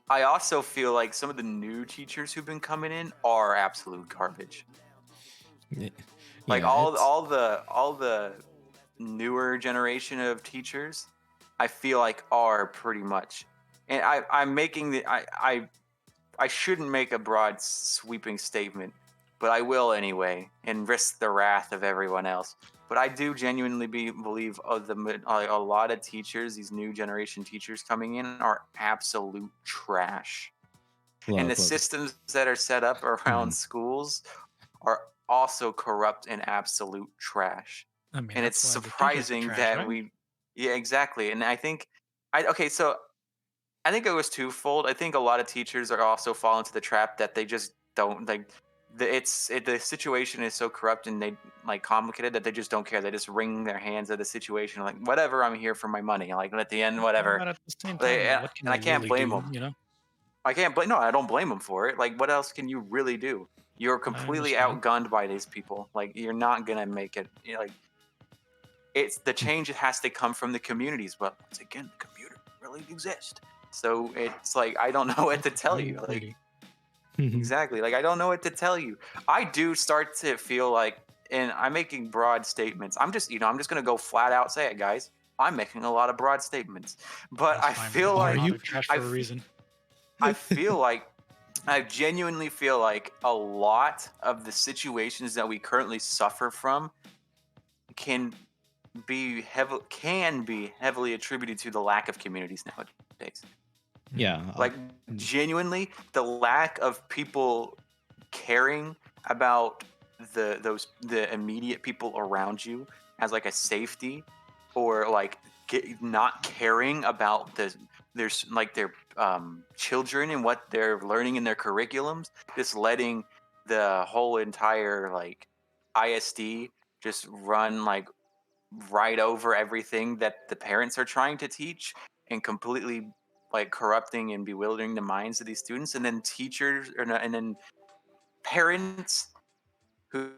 I also feel like some of the new teachers who've been coming in are absolute garbage. yeah, Like yeah, it's all the newer generation of teachers, I feel like are pretty much, and I'm making I shouldn't make a broad sweeping statement, but I will anyway, and risk the wrath of everyone else. But I do genuinely believe of a lot of teachers, these new generation teachers coming in, are absolute trash. And the look, look. systems that are set up around Mhm. schools are also corrupt and absolute trash. I mean, And it's that's why the teachers are surprising trash, that right? we, yeah, exactly. And I think, okay, so I think it was twofold. I think a lot of teachers are also fall into the trap that they just don't like. The situation is so corrupt and they like complicated that they just don't care. They just wring their hands at the situation, like whatever. I'm here for my money. Like at the end, Yeah, whatever. but at the same time, They, like, what can and I they can't really blame do? them. You know, I can't blame. No, I don't blame them for it. Like, what else can you really do? You're I completely understand. outgunned by these people. Like, you're not gonna make it. Like, it's the change has to come from the communities. But once again, the community really exist. So it's like I don't know what to tell I you. Like, agree. Exactly. Like, I don't know what to tell you. I do start to feel like, and I'm making broad statements. I'm just going to go flat out say it, guys. I'm making a lot of broad statements. But That's I fine. feel We're Are like you? modern trash I, for a reason. I feel like I genuinely feel like a lot of the situations that we currently suffer from can be heavily attributed to the lack of communities nowadays. Yeah. Like, genuinely, the lack of people caring about the immediate people around you as like a safety, or like not caring about their children and what they're learning in their curriculums, just letting the whole entire like ISD just run like right over everything that the parents are trying to teach, and completely like corrupting and bewildering the minds of these students, and then teachers and then parents who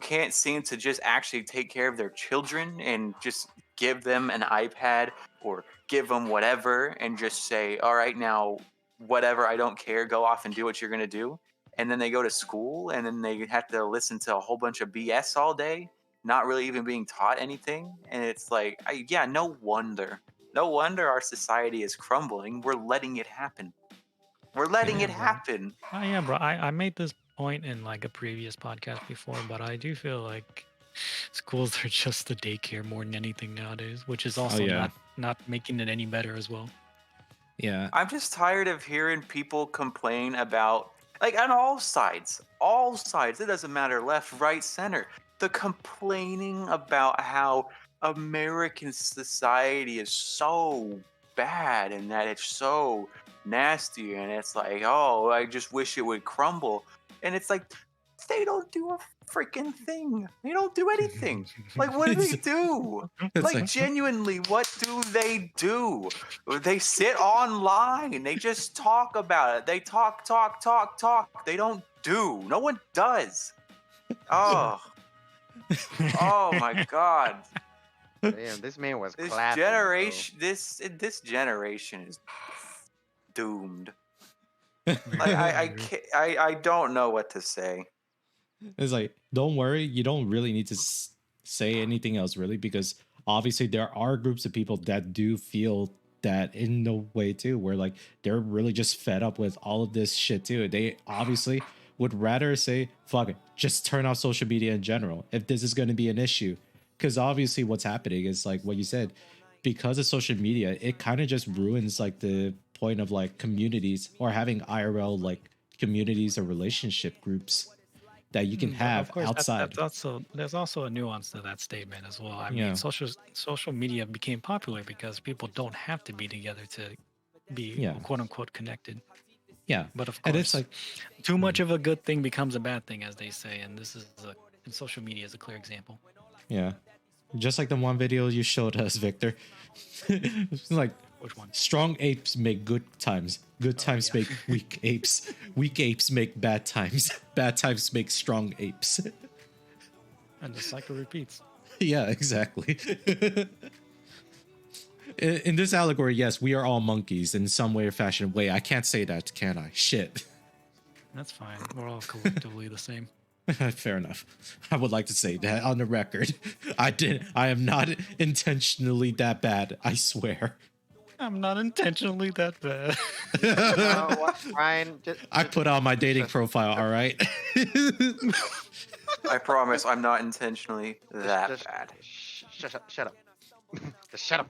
can't seem to just actually take care of their children and just give them an iPad or give them whatever and just say, all right, now whatever, I don't care, go off and do what you're going to do. And then they go to school and then they have to listen to a whole bunch of BS all day, not really even being taught anything. And it's like, yeah, no wonder our society is crumbling. We're letting it happen. We're letting Yeah, it bro. happen. Oh, yeah, bro. I made this point in like a previous podcast before, but I do feel like schools are just the daycare more than anything nowadays, which is Oh also yeah. not making it any better as well. Yeah. I'm just tired of hearing people complain about, like, on all sides. It doesn't matter, left, right, center. The complaining about how American society is so bad and that it's so nasty, and it's like, oh, I just wish it would crumble. And it's like, they don't do a freaking thing. They don't do anything. Like, what do they do? It's Like, like, genuinely, what do they do? They sit online. They just talk about it. They talk. They don't do. No one does. Oh, oh my God. Damn, this man was This clapping, bro. generation, this generation is doomed. Like, I can't, I don't know what to say. it's like, don't worry, you don't really need to say anything else really, because obviously there are groups of people that do feel that in no way too, where like they're really just fed up with all of this shit too. They obviously would rather say, fuck it, just turn off social media in general if this is going to be an issue. Because obviously what's happening is like what you said, because of social media, it kind of just ruins like the point of like communities or having IRL like communities or relationship groups that you can But of have course, outside. there's also a nuance to that statement as well. I mean, Yeah. social media became popular because people don't have to be together to be Yeah. quote unquote connected. Yeah. But of And it's course, like, too much of a good thing becomes a bad thing, as they say, and and social media is a clear example. yeah. Just like the one video you showed us, Victor. It's like, Which one? strong apes make good times. Good times yeah. make weak apes. Weak apes make bad times. Bad times make strong apes. And the cycle repeats. Yeah, exactly. In this allegory, yes, we are all monkeys in some way or fashion. Wait, I can't say that, can I? Shit. That's fine. We're all collectively the same. Fair enough. I would like to say that on the record. I am not intentionally that bad, I swear. I'm not intentionally that bad. Ryan, I put on my dating profile, all right? I promise I'm not intentionally that just- bad. Shut up. Just shut up.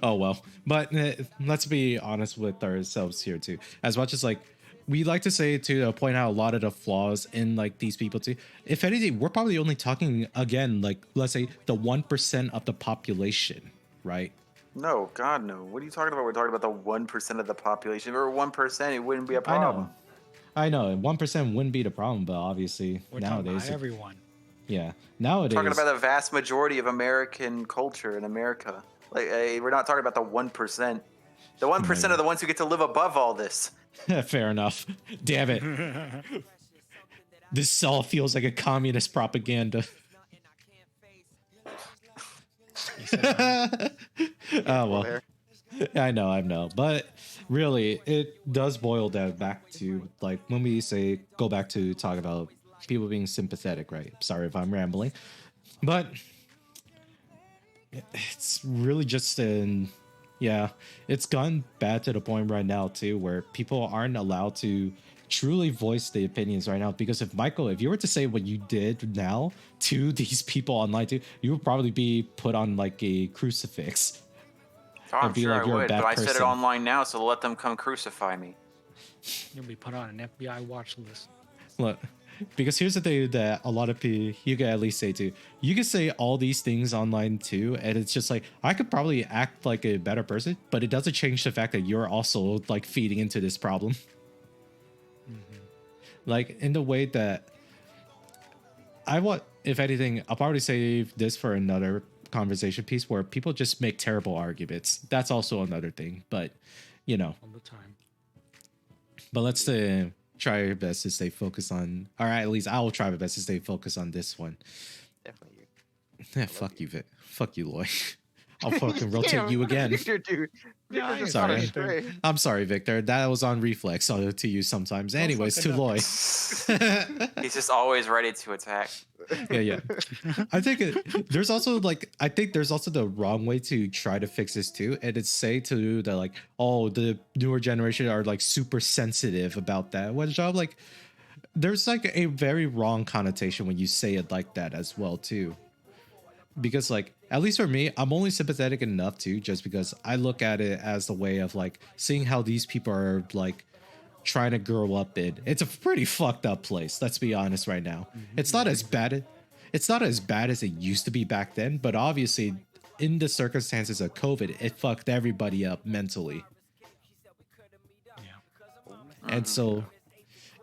Oh well. But let's be honest with ourselves here too. As much as like we like to say to point out a lot of the flaws in like these people too. If anything, we're probably only talking again like let's say the 1% of the population, right? No, God, no. What are you talking about? We're talking about the 1% of the population. If it were 1%, it wouldn't be a problem. I know 1% wouldn't be the problem, but obviously We're nowadays, talking about everyone. yeah, nowadays, Talking about the vast majority of American culture in America. Like, we're not talking about the 1%. The 1% are the ones who get to live above all this. fair enough. Damn it, this all feels like a communist propaganda. He said, Oh well. There. I know, but really, it does boil that back to like when we say go back to talk about people being sympathetic, right? Sorry if I'm rambling, but it's really just in, yeah, it's gone bad to the point right now too where people aren't allowed to truly voice the opinions right now, because if Michael, if you were to say what you did now to these people online too, you would probably be put on like a crucifix Oh, and I'm be sure like I you're a would, but bad I said it person. online now, so let them come crucify me. You'll be put on an FBI watch list. Look, because here's the thing that a lot of people, you can at least say too. You can say all these things online too, and it's just like I could probably act like a better person, but it doesn't change the fact that you're also like feeding into this problem. Like in the way that I want, if anything, I'll probably save this for another conversation piece where people just make terrible arguments. That's also another thing, but you know, All the time. but let's try our best to stay focused on, or at least I'll try my best to stay focused on this one. Definitely. Yeah, fuck you, Vic. Fuck you, Loy. I'll fucking rotate Damn, you again. Victor, dude. Yeah, Victor I just saw got Sorry. astray. I'm sorry, Victor. That was on reflex to you sometimes. Anyways, fuck to it up. Loy. He's just always ready to attack. Yeah. I think there's also like, I think there's also the wrong way to try to fix this too, and it's say to the like, oh, the newer generation are like super sensitive about that. Which I'm like, there's like a very wrong connotation when you say it like that as well too. Because like, at least for me, I'm only sympathetic enough too, just because I look at it as the way of like seeing how these people are like trying to grow up in. It's a pretty fucked up place, let's be honest right now. It's not as bad, it's not as bad as it used to be back then, but obviously in the circumstances of COVID, it fucked everybody up mentally. Yeah. And so,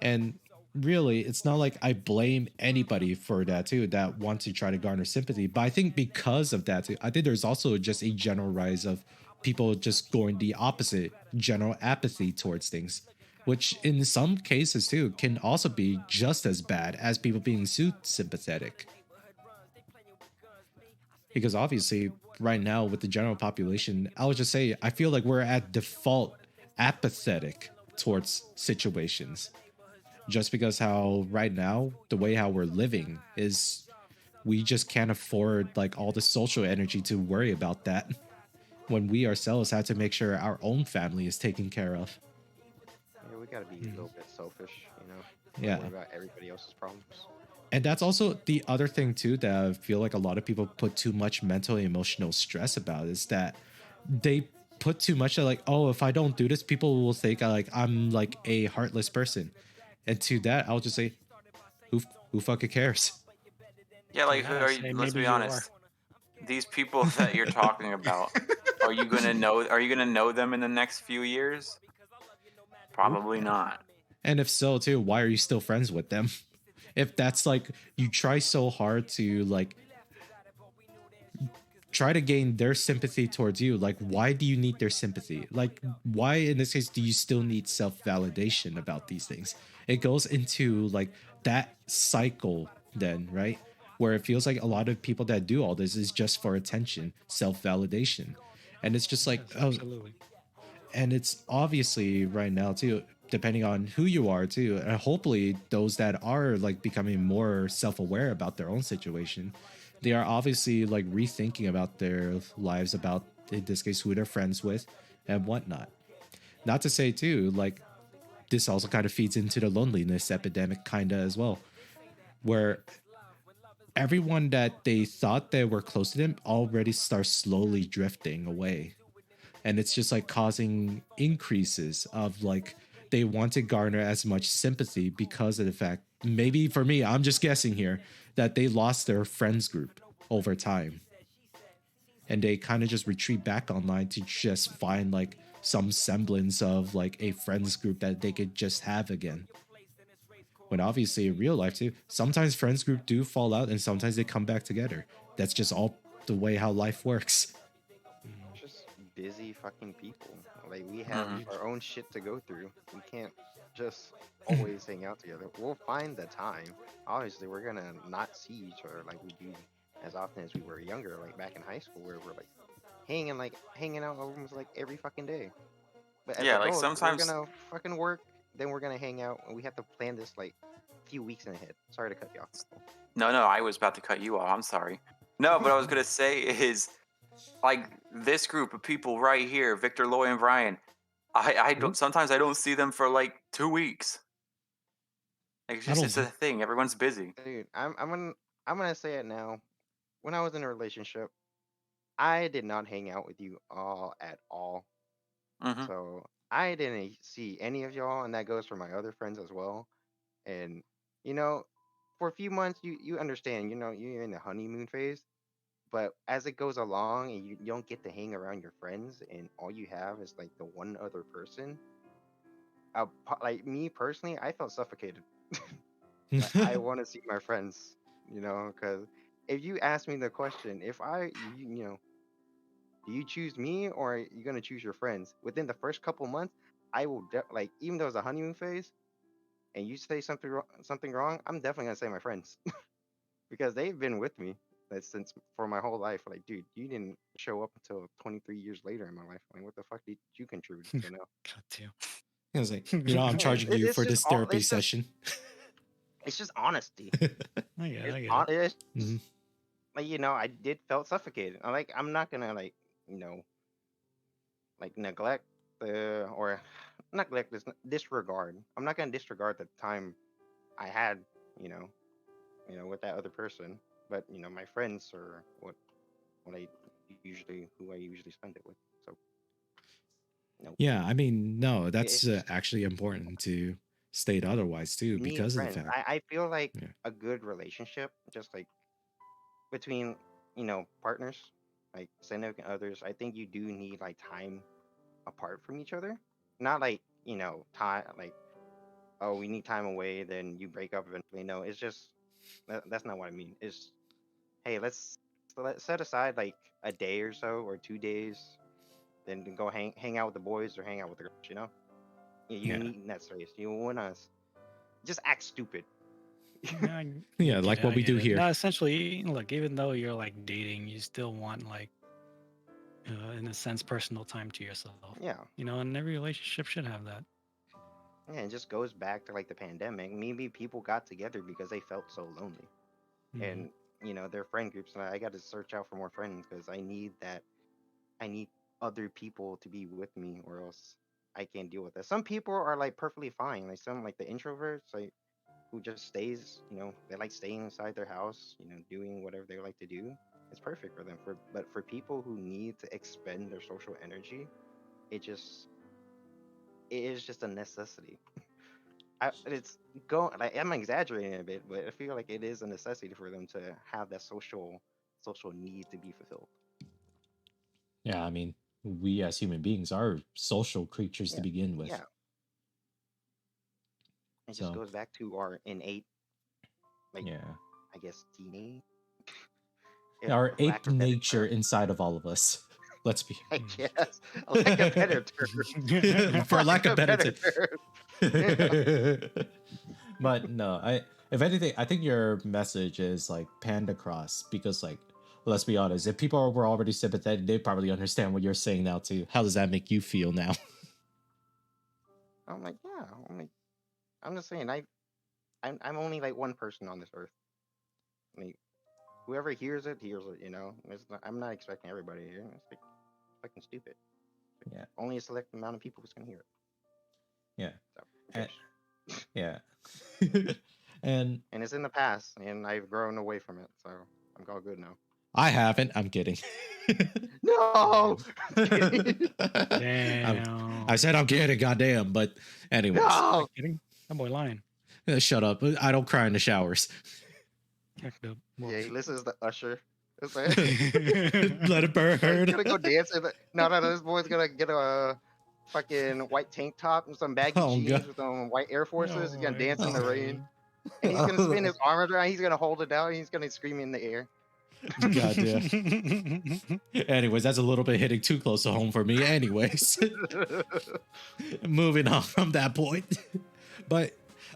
and really, it's not like I blame anybody for that too, that want to try to garner sympathy. But I think because of that too, I think there's also just a general rise of people just going the opposite, general apathy towards things, which in some cases too can also be just as bad as people being sympathetic. Because obviously, right now with the general population, I would just say I feel like we're at default apathetic towards situations, just because how right now the way how we're living is, we just can't afford like all the social energy to worry about that when we ourselves have to make sure our own family is taken care of. Yeah, we gotta be a little bit selfish, you know. Yeah. Worry about everybody else's problems. And that's also the other thing too that I feel like a lot of people put too much mental and emotional stress about, is that they put too much of like, oh, if I don't do this, people will think I'm like a heartless person. And to that, I'll just say, who fucking cares? Yeah, like who Yeah, are you? say Let's maybe be you honest. These people that you're talking about, are you gonna know? Are you gonna know them in the next few years? Probably not. And if so too, why are you still friends with them? If that's like, you try so hard to like try to gain their sympathy towards you, like why do you need their sympathy? Like why in this case do you still need self-validation about these things? It goes into like that cycle then, right? Where it feels like a lot of people that do all this is just for attention, self-validation. And it's just like, Yes, oh, absolutely. and it's obviously right now too, depending on who you are too, and hopefully those that are like becoming more self-aware about their own situation, they are obviously like rethinking about their lives, about in this case who they're friends with and whatnot. Not to say too, like this also kind of feeds into the loneliness epidemic kind of as well, where everyone that they thought they were close to them already starts slowly drifting away, and it's just like causing increases of like, they want to garner as much sympathy because of the fact, maybe for me, I'm just guessing here, that they lost their friends group over time, and they kind of just retreat back online to just find like some semblance of like a friends group that they could just have again, when obviously in real life too, sometimes friends group do fall out and sometimes they come back together. That's just all the way how life works. Just busy fucking people. Like we have our own shit to go through. We can't just always hang out together. We'll find the time. Obviously, we're gonna not see each other like we do as often as we were younger, like back in high school, where we're like hanging out almost like every fucking day. But as Yeah, like adults, we're sometimes. gonna fucking work, then we're gonna hang out, and we have to plan this like a few weeks in ahead. Sorry to cut you off. No, no, I was about to cut you off. I'm sorry. No, but I was gonna say is like this group of people right here, Victor, Loy, and Brian. I don't. Sometimes I don't see them for like 2 weeks. Like I don't. it's a thing. Everyone's busy. Dude, I'm gonna say it now. When I was in a relationship, I did not hang out with you all at all. Hmm. So I didn't see any of y'all, and that goes for my other friends as well. And you know, for a few months, you understand. You're in the honeymoon phase. But as it goes along, and you don't get to hang around your friends, and all you have is like the one other person. Like me personally, I felt suffocated. Like I want to see my friends, because if you ask me the question, if do you choose me or are you gonna choose your friends? Within the first couple months, I will like even though it's a honeymoon phase, and you say something wrong, I'm definitely gonna say my friends because they've been with me since for my whole life. Like, dude, you didn't show up until 23 years later in my life. Like, what the fuck did you contribute to now? God damn. I was like, I'm Man, charging you it's for just this all therapy session. it's just honesty. I get it. It's I get on it. it's Mhm. like I did felt suffocated. I'm not gonna you know like neglect or neglect this disregard. I'm not gonna disregard the time I had you know with that other person, but my friends are what I who I usually spend it with. So no, Yeah, I mean, no, that's it's just actually important to state otherwise too, you need because of the friends. fact. I feel like Yeah. a good relationship, just like between partners, like significant others. I think you do need like time apart from each other, not like time like oh we need time away, then you break up eventually. No, it's just that's not what I mean. It's hey let's set aside like a day or so or 2 days, then to go hang out with the boys or hang out with the girls. You Yeah. need in that space. You want to just act stupid. Yeah, I Yeah, get like it. what I we get do it. here. No, essentially, look, even though you're like dating, you still want like, in a sense, personal time to yourself. Yeah. And every relationship should have that. Yeah, it just goes back to like the pandemic. Maybe people got together because they felt so lonely. Mhm. And their friend groups, and I got to search out for more friends because I need other people to be with me, or else I can't deal with that. Some people are like perfectly fine, like some like the introverts, like who just stays, they like staying inside their house, doing whatever they like to do. It's perfect for them. But for people who need to expend their social energy, it just it is just a necessity. It's going like I'm exaggerating a bit, but I feel like it is a necessity for them to have that social need to be fulfilled. Yeah, I mean, we as human beings are social creatures to Yeah, begin with. yeah. It just So, goes back to our innate, like yeah. I guess, teenage, Our for lack ape of a better nature term. inside of all of us. Let's be. I guess, like a better term, For like lack of a better better term. term. But no, if anything, I think your message is like panned across because like let's be honest, if people were already sympathetic, they probably understand what you're saying now too. How does that make you feel now? I'm like, yeah. I'm just saying, I'm only like one person on this earth. I mean, whoever hears it, hears it. I'm not expecting everybody to hear it. It's like fucking stupid. Yeah. Only a select amount of people who's gonna hear it. Yeah. So, And, fish. yeah. And And it's in the past, and I've grown away from it, so I'm all good now. I haven't. I'm kidding. No, I, Damn. I said I'm kidding, goddamn. But anyways, no. Not kidding. That boy lying. shut up. I don't cry in the showers. Jacked up. Yeah, he listens to Usher. It's Let like, it he's burn. gonna go dance. No. This boy's gonna get a fucking white tank top and some baggy Oh god. jeans with some white Air Forces. He's Oh gonna my dance in the rain, god. and he's gonna spin his arm around. He's gonna hold it down. And he's gonna scream in the air. Goddamn. Anyways, that's a little bit hitting too close to home for me. Anyways, moving on from that point. But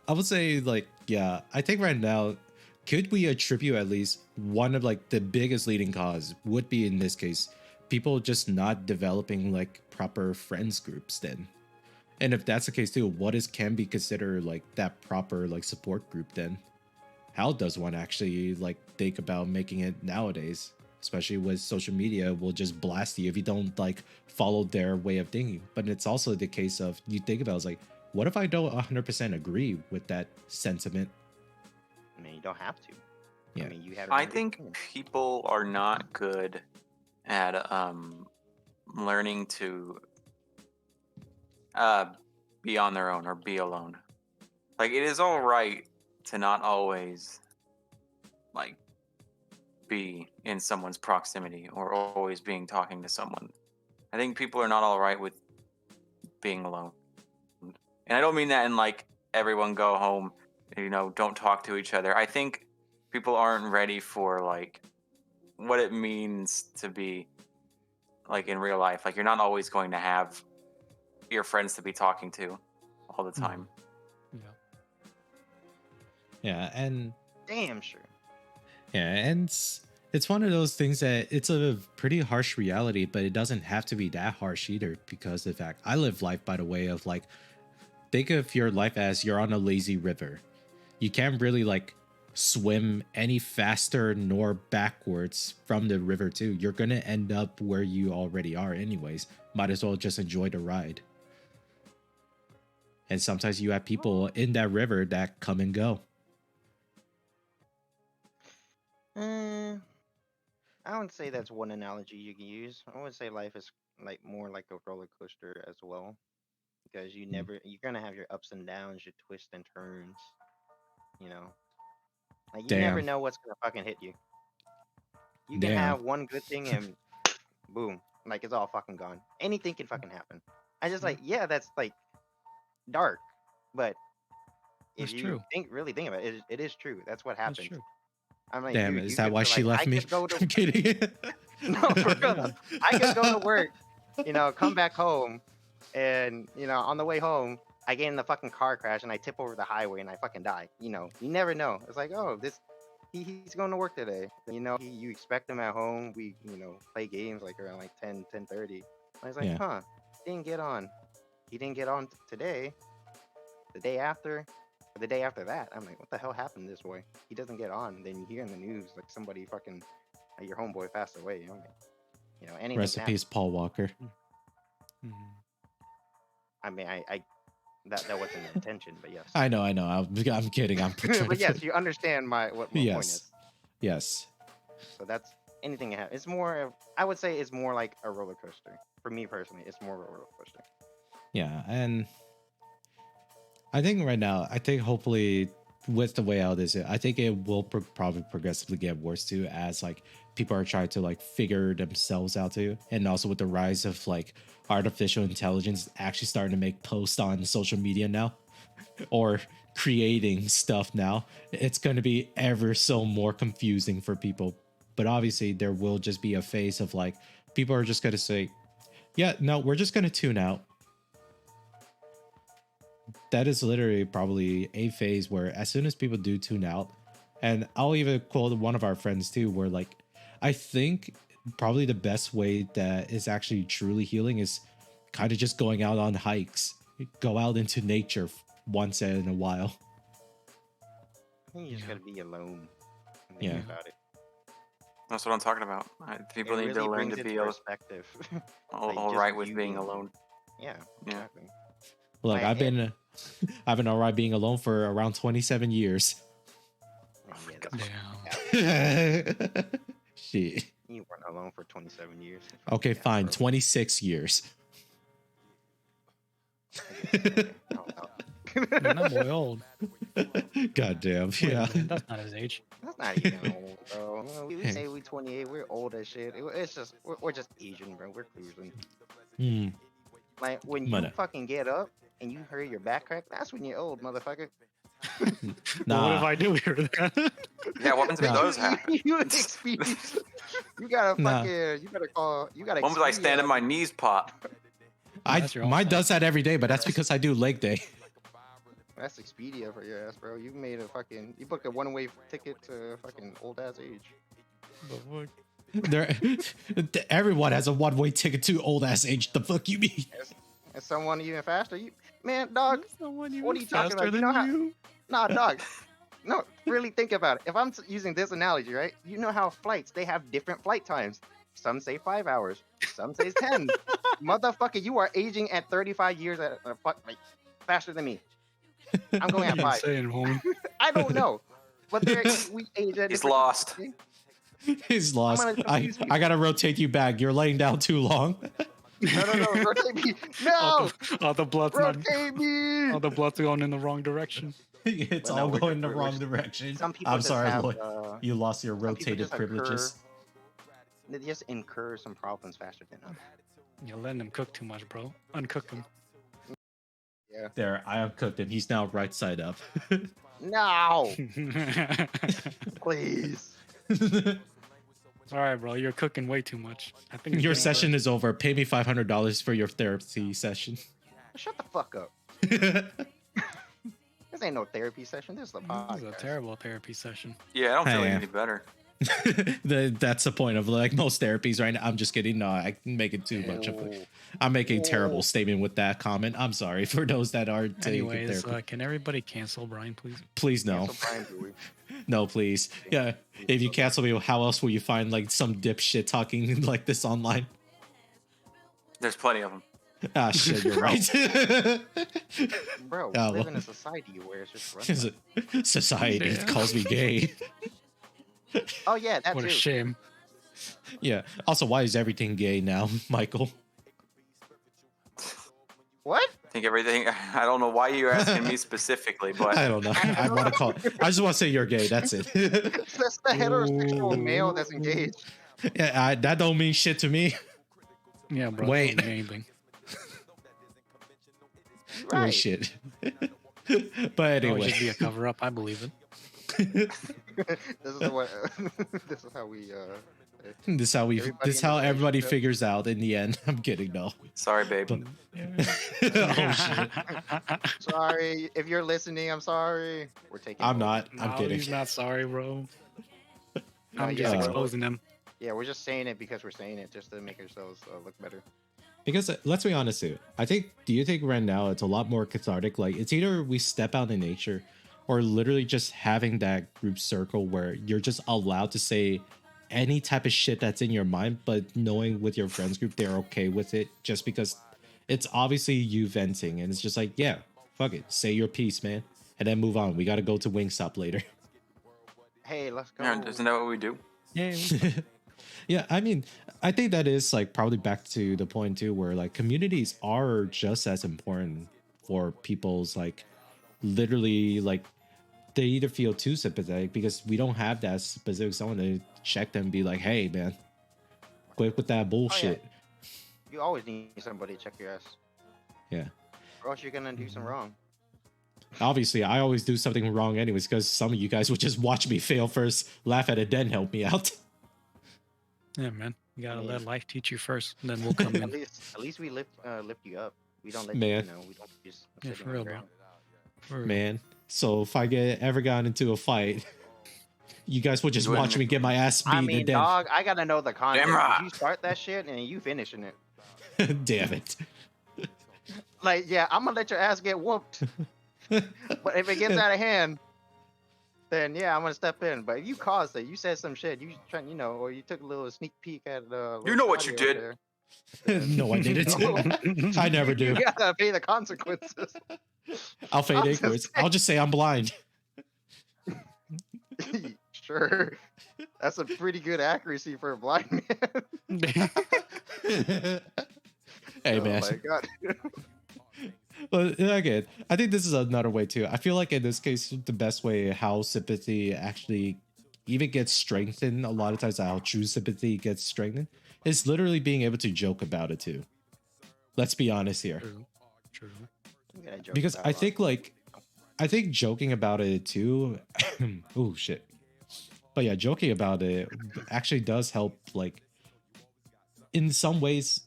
I would say, like, yeah, I think right now, could we attribute at least one of like the biggest leading cause would be in this case, people just not developing like proper friends groups then. And if that's the case too, what is can be considered like that proper like support group then? How does one actually like think about making it nowadays? Especially with social media will just blast you if you don't like follow their way of thinking. But it's also the case of you think about it's like, what if I don't 100% agree with that sentiment? I mean, you don't have to. Yeah. I mean, you have. I think people are not good at learning to be on their own or be alone. Like, it is all right to not always like be in someone's proximity or always being talking to someone. I think people are not all right with being alone. And I don't mean that in like everyone go home, don't talk to each other. I think people aren't ready for like what it means to be like in real life. Like, you're not always going to have your friends to be talking to all the time. Yeah. Yeah, and damn sure. yeah, and it's one of those things that it's a pretty harsh reality, but it doesn't have to be that harsh either. Because in fact, I live life by the way of like, think of your life as you're on a lazy river. You can't really like swim any faster nor backwards from the river too. You're gonna end up where you already are anyways. Might as well just enjoy the ride. And sometimes you have people in that river that come and go. I wouldn't say that's one analogy you can use. I would say life is like more like a roller coaster as well, because you're gonna have your ups and downs, your twists and turns. You know, like you never Damn. know what's gonna fucking hit you. You can Damn. have one good thing and boom, like it's all fucking gone. Anything can fucking happen. I just like, yeah, that's like dark, but if That's you true. really think about it, it is true. That's what That's happened. true. I'm like, Damn, dude, is you that could why be she like, left I me? could go to I'm kidding. no, for real though. I could go to work, come back home, and on the way home, I get in the fucking car crash and I tip over the highway and I fucking die. You never know. It's like, oh, he's going to work today. You expect him at home. We play games like around like 10:30. I was like, Yeah. huh, didn't get on. He didn't get on today. The day after, or the day after that, I'm like, what the hell happened this way? He doesn't get on. Then you hear in the news like somebody fucking, your homeboy passed away. I'm like, anything Rest can in happen. peace, Paul Walker. Mhm. I mean, that wasn't the intention, but yes. I know. I'm kidding. I'm trying but to yes, you understand what my point is. Yes. So that's anything can happen. It's more of, I would say it's more like a roller coaster. For me personally, it's more of a roller coaster. Yeah, and I think right now, hopefully with the way out is it, I think it will probably progressively get worse too, as like people are trying to like figure themselves out too, and also with the rise of like artificial intelligence actually starting to make posts on social media now, or creating stuff now, it's going to be ever so more confusing for people. But obviously, there will just be a phase of like people are just going to say, "Yeah, no, we're just going to tune out." That is literally probably a phase where as soon as people do tune out, and I'll even quote one of our friends too, where like, I think probably the best way that is actually truly healing is kind of just going out on hikes, go out into nature once in a while. I think you just Yeah. gotta be alone and Yeah. think about it. That's what I'm talking about. People It need to really learn brings to it be to perspective. Like, all just right with you being alone. Yeah, Yeah. exactly. Look, Like, I've been all right being alone for around 27 years. Yeah, Damn. Shit. you weren't alone for 27 years. Okay, Yeah, fine, bro. 26 years. I guess, okay. I don't know. Man, that boy old. God damn. Wait a Yeah. minute, that's not his age. That's not even old, bro. We say we 28, we're old as shit. It's just we're just Asian, bro. We're cruising. Hmm. Like when you Mana. fucking get up and you hear your back crack, that's when you're old, motherfucker. Well, what if Nah. I do hear that? Yeah, what happens if it Nah. does happen? You experience. You gotta Nah. fucking. You gotta call. You gotta. When was I standing my knees pop? That's your own Mine fault. does that every day, but that's because I do leg day. That's Expedia for your ass, bro. You made a fucking. You booked a one-way ticket to fucking old ass age. There, everyone has a one-way ticket to old ass age. The fuck you mean? and someone even faster. Man, dog. Someone What are you talking faster about? You than know how? you? Nah, dog. No, really think about it. If I'm using this analogy, right? You know how flights, they have different flight times. Some say 5 hours, some say 10. Motherfucker, you are aging at 35 years like, faster than me. I'm going at What are you 5. saying, homie? I don't know. But we age at He's different lost. times. He's lost. gonna I confuse you. I gotta rotate you back. You're laying down too long. No, rotate me. All No, the blood's not. rotate me. All the blood's going in the wrong direction. It's Well, no, all we're going just- the we're wrong just- direction. Some people I'm just sorry, have, Lloyd. You lost your some people rotated just privileges. They just incur some problems faster than others. You're letting him cook too much, bro. Uncook him. There, I uncooked him. He's now right side up. No, please. All right, bro. You're cooking way too much. I think Your session is over. Pay me $500 for your therapy session. Shut the fuck up. This ain't no therapy session. This is a This podcast. is a terrible therapy session. Yeah, I don't feel Hey, any better. That's the point of like most therapies right now. I'm just kidding. No, I make it too much of it. I'm making a terrible statement with that comment. I'm sorry for those that are taking Anyways, therapy. can everybody cancel Brian, please? Please no. Cancel Brian Dewey. No, please. Yeah. If you cancel me, how else will you find like some dipshit talking like this online? There's plenty of them. Ah, shit, you're right. Bro, we Yeah, live well. in a society where it's just run. Society Yeah. calls me gay. Oh yeah, that What a too. shame. Yeah. Also, why is everything gay now, Michael? What? I think everything. I don't know why you're asking me specifically, but I don't know. I want to call. I just want to say you're gay. That's it. That's the heterosexual male that's engaged. Yeah, that don't mean shit to me. Yeah, bro. Wait. Wait. Anything. Oh Right. shit. But It would anyway, just be a cover up. I believe it. This is what. This is how we. this is how we. Everybody This is in how the everybody relationship. figures out in the end. I'm kidding, no. sorry, babe. But- Oh shit. Sorry if you're listening. I'm sorry. We're taking. I'm over. not. I'm No, kidding. He's not sorry, bro. No, I'm yeah, just we're- exposing them. Yeah, we're just saying it because we're saying it just to make ourselves look better. Because let's be honest too. Do you think right now it's a lot more cathartic? Like it's either we step out in nature or literally just having that group circle where you're just allowed to say any type of shit that's in your mind, but knowing with your friends group they're okay with it just because it's obviously you venting and it's just like, yeah, fuck it. Say your piece, man. And then move on. We gotta go to Wingstop later. Hey, let's go. Yeah, isn't that what we do? Yeah. Yeah, I mean, I think that is like probably back to the point too, where like communities are just as important for people's like literally like they either feel too sympathetic because we don't have that specific someone to check them and be like, hey man, quit with that bullshit. You always need somebody to check your ass, Yeah. or else you're gonna do some wrong. Obviously, I always do something wrong anyways because some of you guys would just watch me fail first, laugh at it, then help me out. Yeah, man. You gotta Yeah. let life teach you first, and then we'll come At in. least we lift you up. We don't let Man. you know. We don't just Yeah, sit for on the real, bro. ground. For real. Man. So if I ever got into a fight, you guys would just You wouldn't- watch me get my ass beat I mean, and then dog, I gotta know the context. right. You start that shit and you finishing it. damn it. Like, yeah, I'm gonna let your ass get whooped. But if it gets out of hand, then yeah, I'm gonna step in. But if you caused it, you said some shit, you trying, or you took a little sneak peek at You know what you Scotty over did. there, No, I didn't. I never do. You gotta pay the consequences. I'll fade I'm just ignorance. I'll just say I'm blind. Sure, that's a pretty good accuracy for a blind man. Hey Oh man. my God. But again, I think this is another way too. I feel like in this case, the best way how sympathy actually even gets strengthened, a lot of times how true sympathy gets strengthened, is literally being able to joke about it too. Let's be honest here. True. True. We gotta joke Because about I a lot. think joking about it too oh shit. But yeah, joking about it actually does help, like in some ways.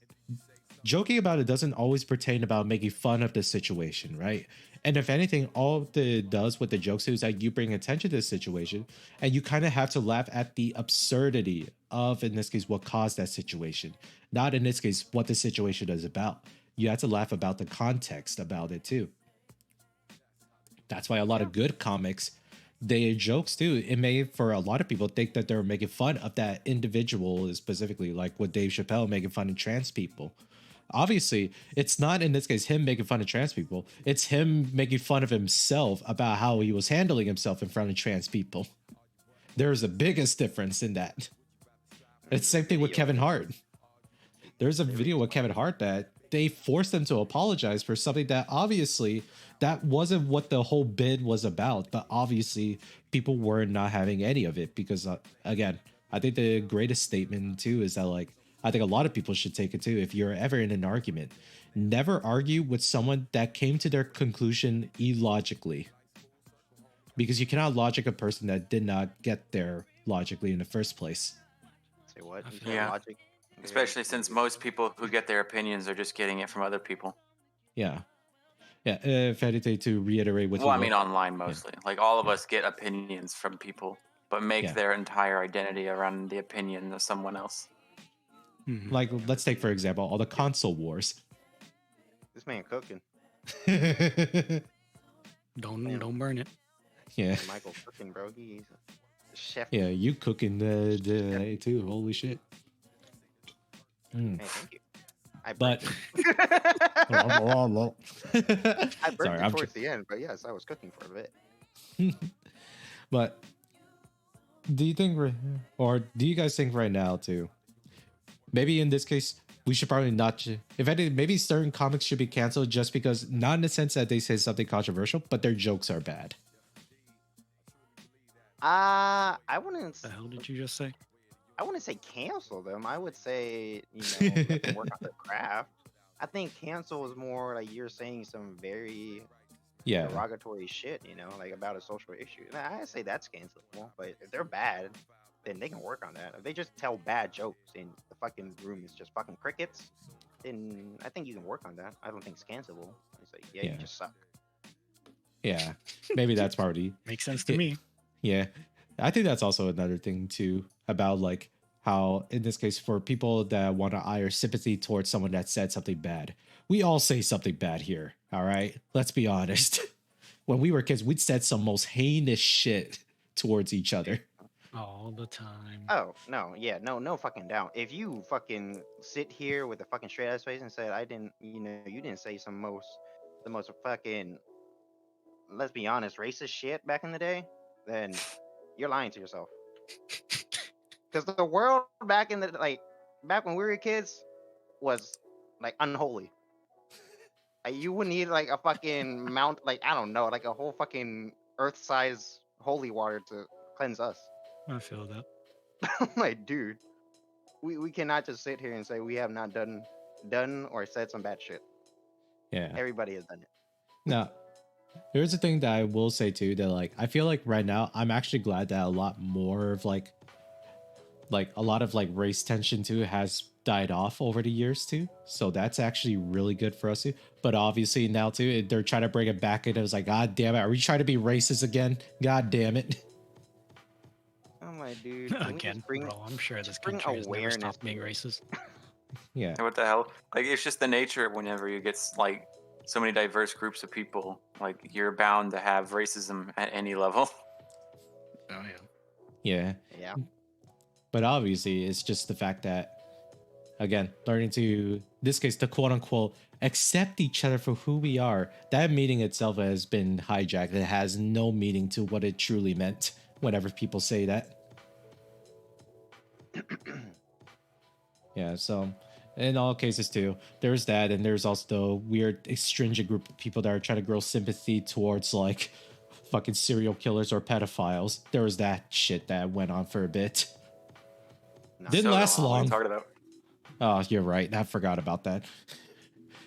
Joking about it doesn't always pertain about making fun of the situation, right? And if anything, all it does with the jokes is that you bring attention to the situation and you kind of have to laugh at the absurdity of, in this case, what caused that situation. Not in this case, what the situation is about. you have to laugh about the context about it too. That's why a lot of good comics, they jokes too. It may, for a lot of people, think that they're making fun of that individual, specifically like with Dave Chappelle making fun of trans people. Obviously, it's not in this case him making fun of trans people. It's him making fun of himself about how he was handling himself in front of trans people. There's the biggest difference in that. It's the same thing with Kevin Hart. There's a video with Kevin Hart that they forced him to apologize for something that obviously that wasn't what the whole bid was about, but obviously people were not having any of it because again, I think the greatest statement too is that like I think a lot of people should take it too. If you're ever in an argument, never argue with someone that came to their conclusion illogically, because you cannot logic a person that did not get there logically in the first place. Say what? I You feel said Yeah. logic? Especially since most people who get their opinions are just getting it from other people. Yeah. Yeah. If anything, to reiterate with Well, I you, mean, online mostly. Like all of us get opinions from people, but make Yeah. their entire identity around the opinion of someone else. Mhm. like let's take for example all the console wars. This man cooking. Don't burn it. Yeah. Michael cooking, bro. He's a chef. Yeah, you cooking the too. Holy shit. Hey, thank you. I But burnt I burnt sorry, it I'm towards the end, but yes, I was cooking for a bit. but do you think or do you guys think right now too? Maybe in this case, we should probably not. If any, maybe certain comics should be canceled just because, not in the sense that they say something controversial, but their jokes are bad. I wouldn't. What the hell did you just say? I wouldn't say cancel them. I would say, let them work on their craft. I think cancel is more like you're saying some very Yeah, derogatory shit, like about a social issue. And I say that's cancelable. But if they're bad, then they can work on that. If they just tell bad jokes and the fucking room is just fucking crickets, then I think you can work on that. I don't think it's cancelable. It's like, yeah, Yeah. you just suck. yeah. Maybe that's probably Makes sense to It- me. Yeah, I think that's also another thing too about like how in this case for people that want to ire sympathy towards someone that said something bad. We all say something bad here, all right? Let's be honest. When we were kids, we'd said some most heinous shit towards each other. All the time. Oh, no, yeah, no fucking doubt. If you fucking sit here with a fucking straight ass face and said I didn't, you didn't say the most fucking, let's be honest, racist shit back in the day, then you're lying to yourself. Because the world back in back when we were kids was like unholy. You would need like a fucking mount, like I don't know, like a whole fucking earth-size holy water to cleanse us. I feel that. I'm like, dude, we cannot just sit here and say we have not done or said some bad shit. Yeah. Everybody has done it. Now, here's the thing that I will say too, that like I feel like right now I'm actually glad that a lot more of like a lot of like race tension too has died off over the years too. So that's actually really good for us too. But obviously now too, they're trying to bring it back and it was like, God damn it, are we trying to be racist again? God damn it. I'm like, dude, can we Again, just bring bro, I'm sure this bring country has never awareness stopped being to it. racist. Yeah. What the hell? Like, it's just the nature whenever you get like so many diverse groups of people, like you're bound to have racism at any level. Oh yeah. Yeah. Yeah. But obviously it's just the fact that again, learning to this case to quote unquote accept each other for who we are. That meaning itself has been hijacked. It has no meaning to what it truly meant whenever people say that. Yeah, so in all cases too, there's that, and there's also the weird stringent group of people that are trying to grow sympathy towards like fucking serial killers or pedophiles. There was that shit that went on for a bit. No, Didn't So, last what are we long. talking about? Oh, you're right. I forgot about that.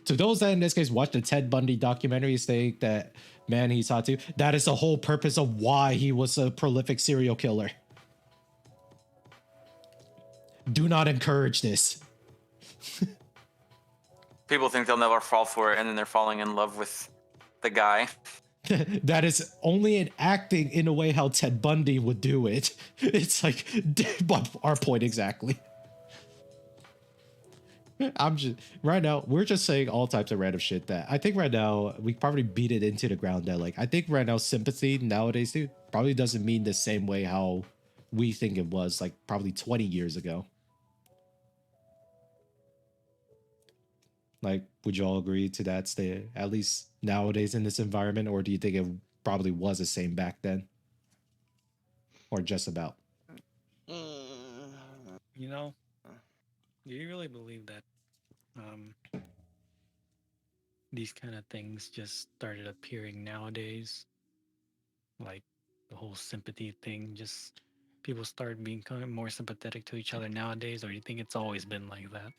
To those that in this case watch the Ted Bundy documentaries, think that man he saw too. That is the whole purpose of why he was a prolific serial killer. Do not encourage this. People think they'll never fall for it, and then they're falling in love with the guy. That is only in acting in a way how Ted Bundy would do it. It's like our point exactly. I'm just right now. We're just saying all types of random shit that I think right now we probably beat it into the ground. That like I think right now sympathy nowadays dude probably doesn't mean the same way how we think it was like probably 20 years ago. Like, would you all agree to that? Stay at least nowadays in this environment, or do you think it probably was the same back then, or just about? You know, do you really believe that um, these kind of things just started appearing nowadays? Like the whole sympathy thing, just people start becoming more sympathetic to each other nowadays, or do you think it's always been like that?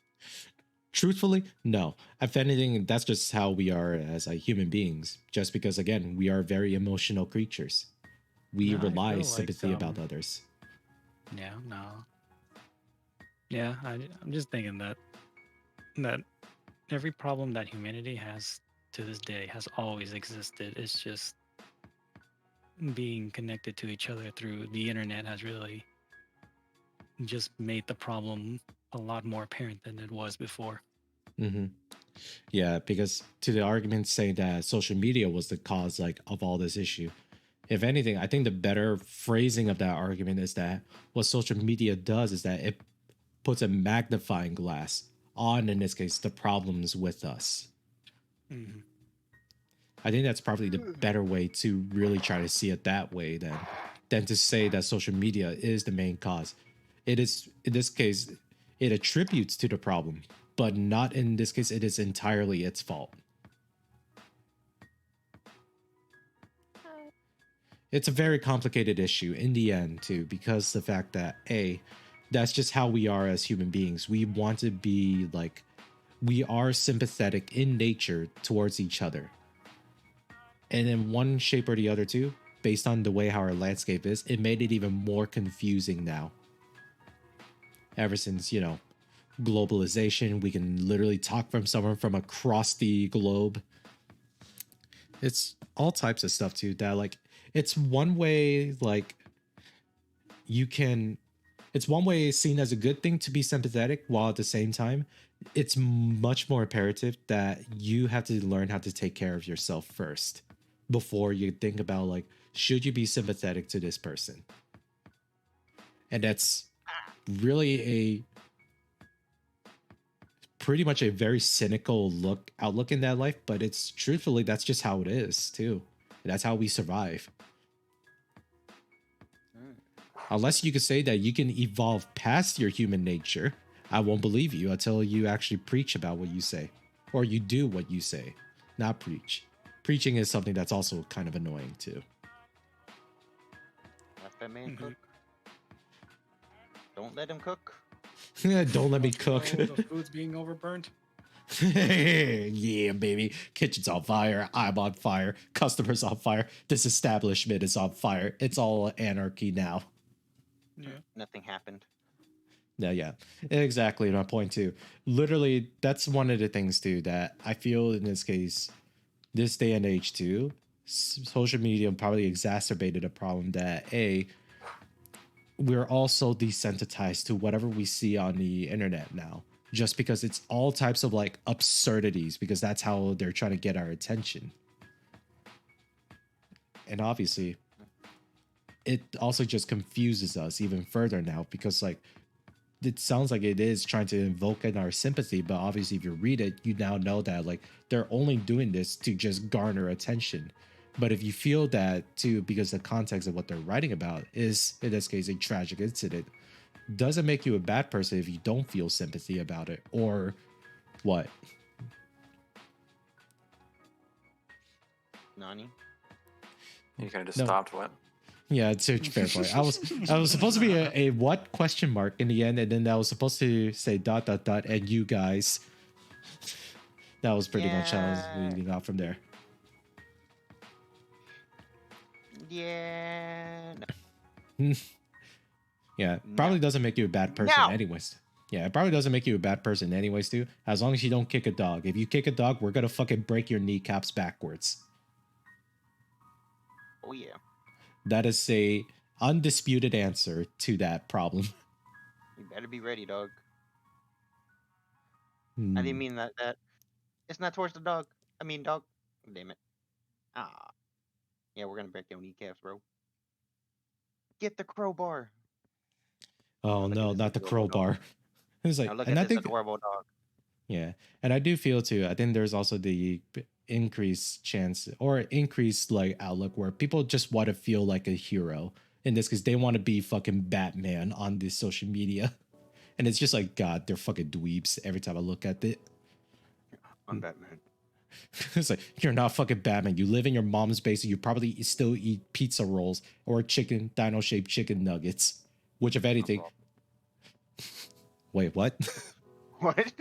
Truthfully, no. If anything, that's just how we are as human beings. Just because, again, we are very emotional creatures. We Yeah, I rely feel like sympathy about others. yeah, no, yeah, I'm just thinking that every problem that humanity has to this day has always existed. It's just being connected to each other through the internet has really just made the problem a lot more apparent than it was before. Mm-hmm. Yeah, because to the argument saying that social media was the cause like of all this issue, if anything, I think the better phrasing of that argument is that what social media does is that it puts a magnifying glass on, in this case, the problems with us. Mm-hmm. I think that's probably the better way to really try to see it that way than to say that social media is the main cause. It is, in this case, it attributes to the problem, but not in this case, it is entirely its fault. It's a very complicated issue in the end, too, because the fact that, A, that's just how we are as human beings. We want to be like, we are sympathetic in nature towards each other. And in one shape or the other, too, based on the way how our landscape is, it made it even more confusing now. Ever since, globalization, we can literally talk from someone from across the globe. It's all types of stuff, too, that, like, it's one way, like, it's one way seen as a good thing to be sympathetic, while at the same time, it's much more imperative that you have to learn how to take care of yourself first before you think about like, should you be sympathetic to this person? And that's really a pretty much a very cynical outlook in that life, but it's truthfully that's just how it is too. That's how we survive. Unless you could say that you can evolve past your human nature, I won't believe you until you actually preach about what you say, or you do what you say, not preach. Preaching is something that's also kind of annoying too. Let that man cook. Don't let him cook. Don't let me cook. The food's being overburned. Yeah, baby. Kitchen's on fire. I'm on fire. Customers on fire. This establishment is on fire. It's all anarchy now. Yeah. Nothing happened. Yeah, exactly my point too. Literally, that's one of the things too that I feel in this case, this day and age too, social media probably exacerbated a problem that we're all so desensitized to whatever we see on the internet now, just because it's all types of like absurdities, because that's how they're trying to get our attention. And obviously, it also just confuses us even further now, because like it sounds like it is trying to invoke in our sympathy, but obviously if you read it, you now know that like they're only doing this to just garner attention. But if you feel that too, because the context of what they're writing about is, in this case, a tragic incident, doesn't make you a bad person if you don't feel sympathy about it, or what? Nani? You could have just No. stopped. What? Yeah, it's a fair point. I was supposed to be a what question mark in the end, and then I was supposed to say ... and you guys. That was pretty much how I was leading off from there. Yeah. No. Yeah, probably doesn't make you a bad person No. anyways. Yeah, it probably doesn't make you a bad person anyways, too. As long as you don't kick a dog. If you kick a dog, we're gonna fucking break your kneecaps backwards. Oh yeah. That is a undisputed answer to that problem. You better be ready, dog. I didn't mean that. It's not towards the dog. I mean dog. Damn it. Ah. Yeah, we're gonna break your kneecaps, bro. Get the crowbar. Oh Look at no, this not the adorable dog. crowbar. It's like, Now look and at I this think, adorable dog. yeah, and I do feel too. I think there's also the increased chance or increased like outlook where people just want to feel like a hero in this because they want to be fucking Batman on this social media, and it's just like God, they're fucking dweebs every time I look at it. I'm Batman. It's like you're not fucking Batman. You live in your mom's basement. You probably still eat pizza rolls or chicken dino shaped chicken nuggets. Which, if anything, wait, what? What?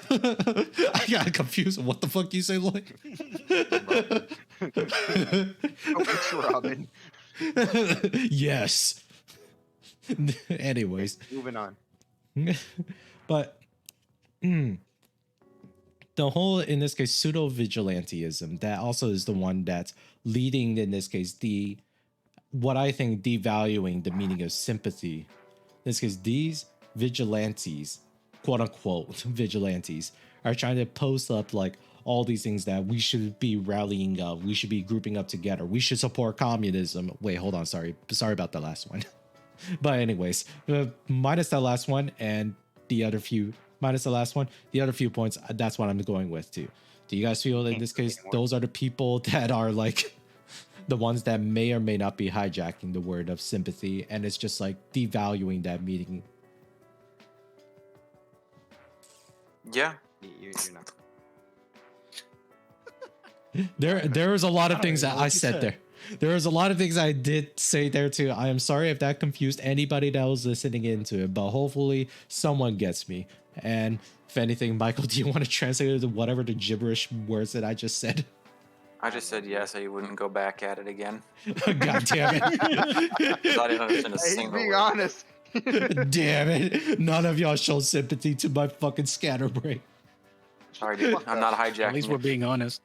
I got confused. What the fuck you say, Lloyd? Oh, it's Robin. Yes. Anyways, Moving on. but the whole, in this case, pseudo vigilantism, that also is the one that's leading, in this case, the what I think devaluing the meaning of sympathy. In this case, these vigilantes, quote unquote vigilantes, are trying to post up like all these things that we should be rallying up, we should be grouping up together, we should support communism. Wait, hold on, sorry about the last one. But anyways, minus that last one and the other few, minus the last one, the other few points, that's what I'm going with too. Do you guys feel that in this case, those are the people that are like the ones that may or may not be hijacking the word of sympathy, and it's just like devaluing that meaning? Yeah. You're not. There was a lot of I don't things even that know what I you said said. there. There was a lot of things I did say there too. I am sorry if that confused anybody that was listening into it, but hopefully someone gets me. And if anything, Michael, do you want to translate it to whatever the gibberish words that I just said? I just said yes, so you wouldn't go back at it again. God damn it. 'Cause I didn't understand a He's single being word. honest. Damn it. None of y'all showed sympathy to my fucking scatterbrain. Sorry, dude. I'm not hijacking. At least we're it. being honest.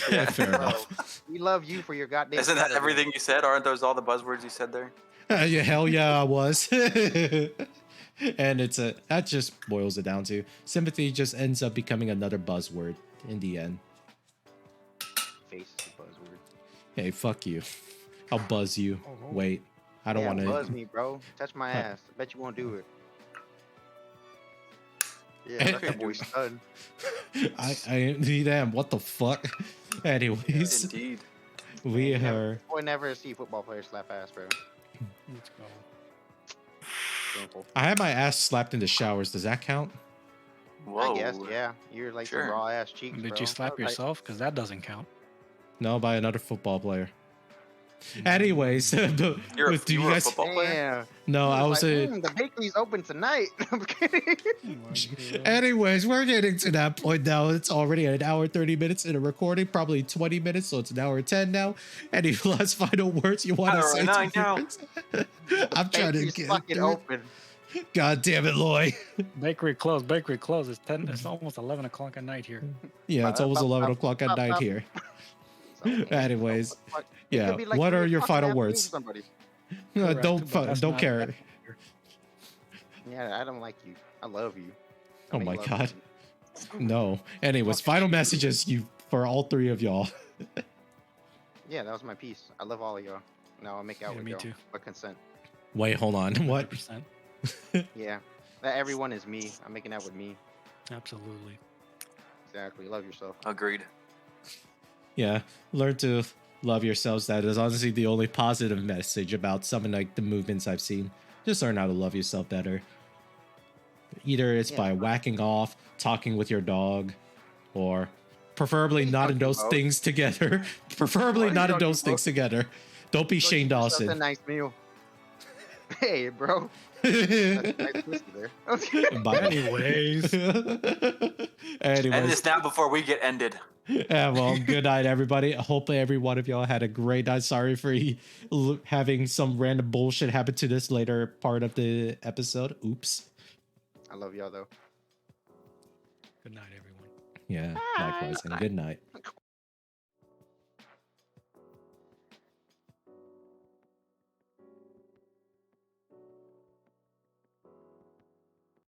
Yeah, fair Bro, enough. we love you for your goddamn. Isn't that Saturday. everything you said? Aren't those all the buzzwords you said there? Yeah, hell yeah, I was. And that just boils it down to sympathy just ends up becoming another buzzword in the end. Face is a buzzword. Hey, fuck you. I'll buzz you. Wait, I don't Yeah, want buzz to. me, bro. Touch my ass. I bet you won't do it. Yeah, Eh, that's that boy's son. I damn. What the fuck? Anyways, Indeed. we are. Boy, never see football players slap ass, bro. Let's go. Simple. I had my ass slapped in the showers. Does that count? Whoa. I guess, yeah. You're like Sure. some raw ass cheeks, Did bro. you slap yourself? Because that doesn't count. No, by another football player. Anyways, do You you were a guys? football player? Damn. No, I was a. The bakery's open tonight. I'm kidding. Anyways, we're getting to that point now. It's already an hour 30 minutes in a recording, probably 20 minutes, so it's an hour 10 now. Any last final words you want to Hour say? 9 now. I'm trying to Bakery's get fucking through it. open. God damn it, Loy. Bakery closed. Bakery closed. It's 10. It's almost 11 o'clock at night here. Yeah, it's almost 11 o'clock at night here. Anyways, yeah, what are your final words? Somebody. No, Correct, but that's don't not care. better. Yeah, I don't like you. I love you. Oh my God. No. Anyways, final messages for all three of y'all. Yeah, that was my piece. I love all of y'all. Now I'll make out Yeah, with me y'all. too. By consent. Wait, hold on. What? 100%. Yeah. That everyone is me. I'm making out with me. Absolutely. Exactly. Love yourself. Agreed. Yeah, learn to love yourselves. That is honestly the only positive message about some of like the movements I've seen. Just learn how to love yourself better. Either it's by whacking off, talking with your dog, or preferably not in those things together. Preferably not in those things together. Don't be Shane That's a Dawson. nice meal. Hey, bro. That's nice whiskey there. Bye. Anyways. End Anyways. this now before we get ended. Yeah, well, good night, everybody. Hopefully, every one of y'all had a great night. Sorry for having some random bullshit happen to this later part of the episode. Oops. I love y'all, though. Good night, everyone. Yeah, likewise, and good night.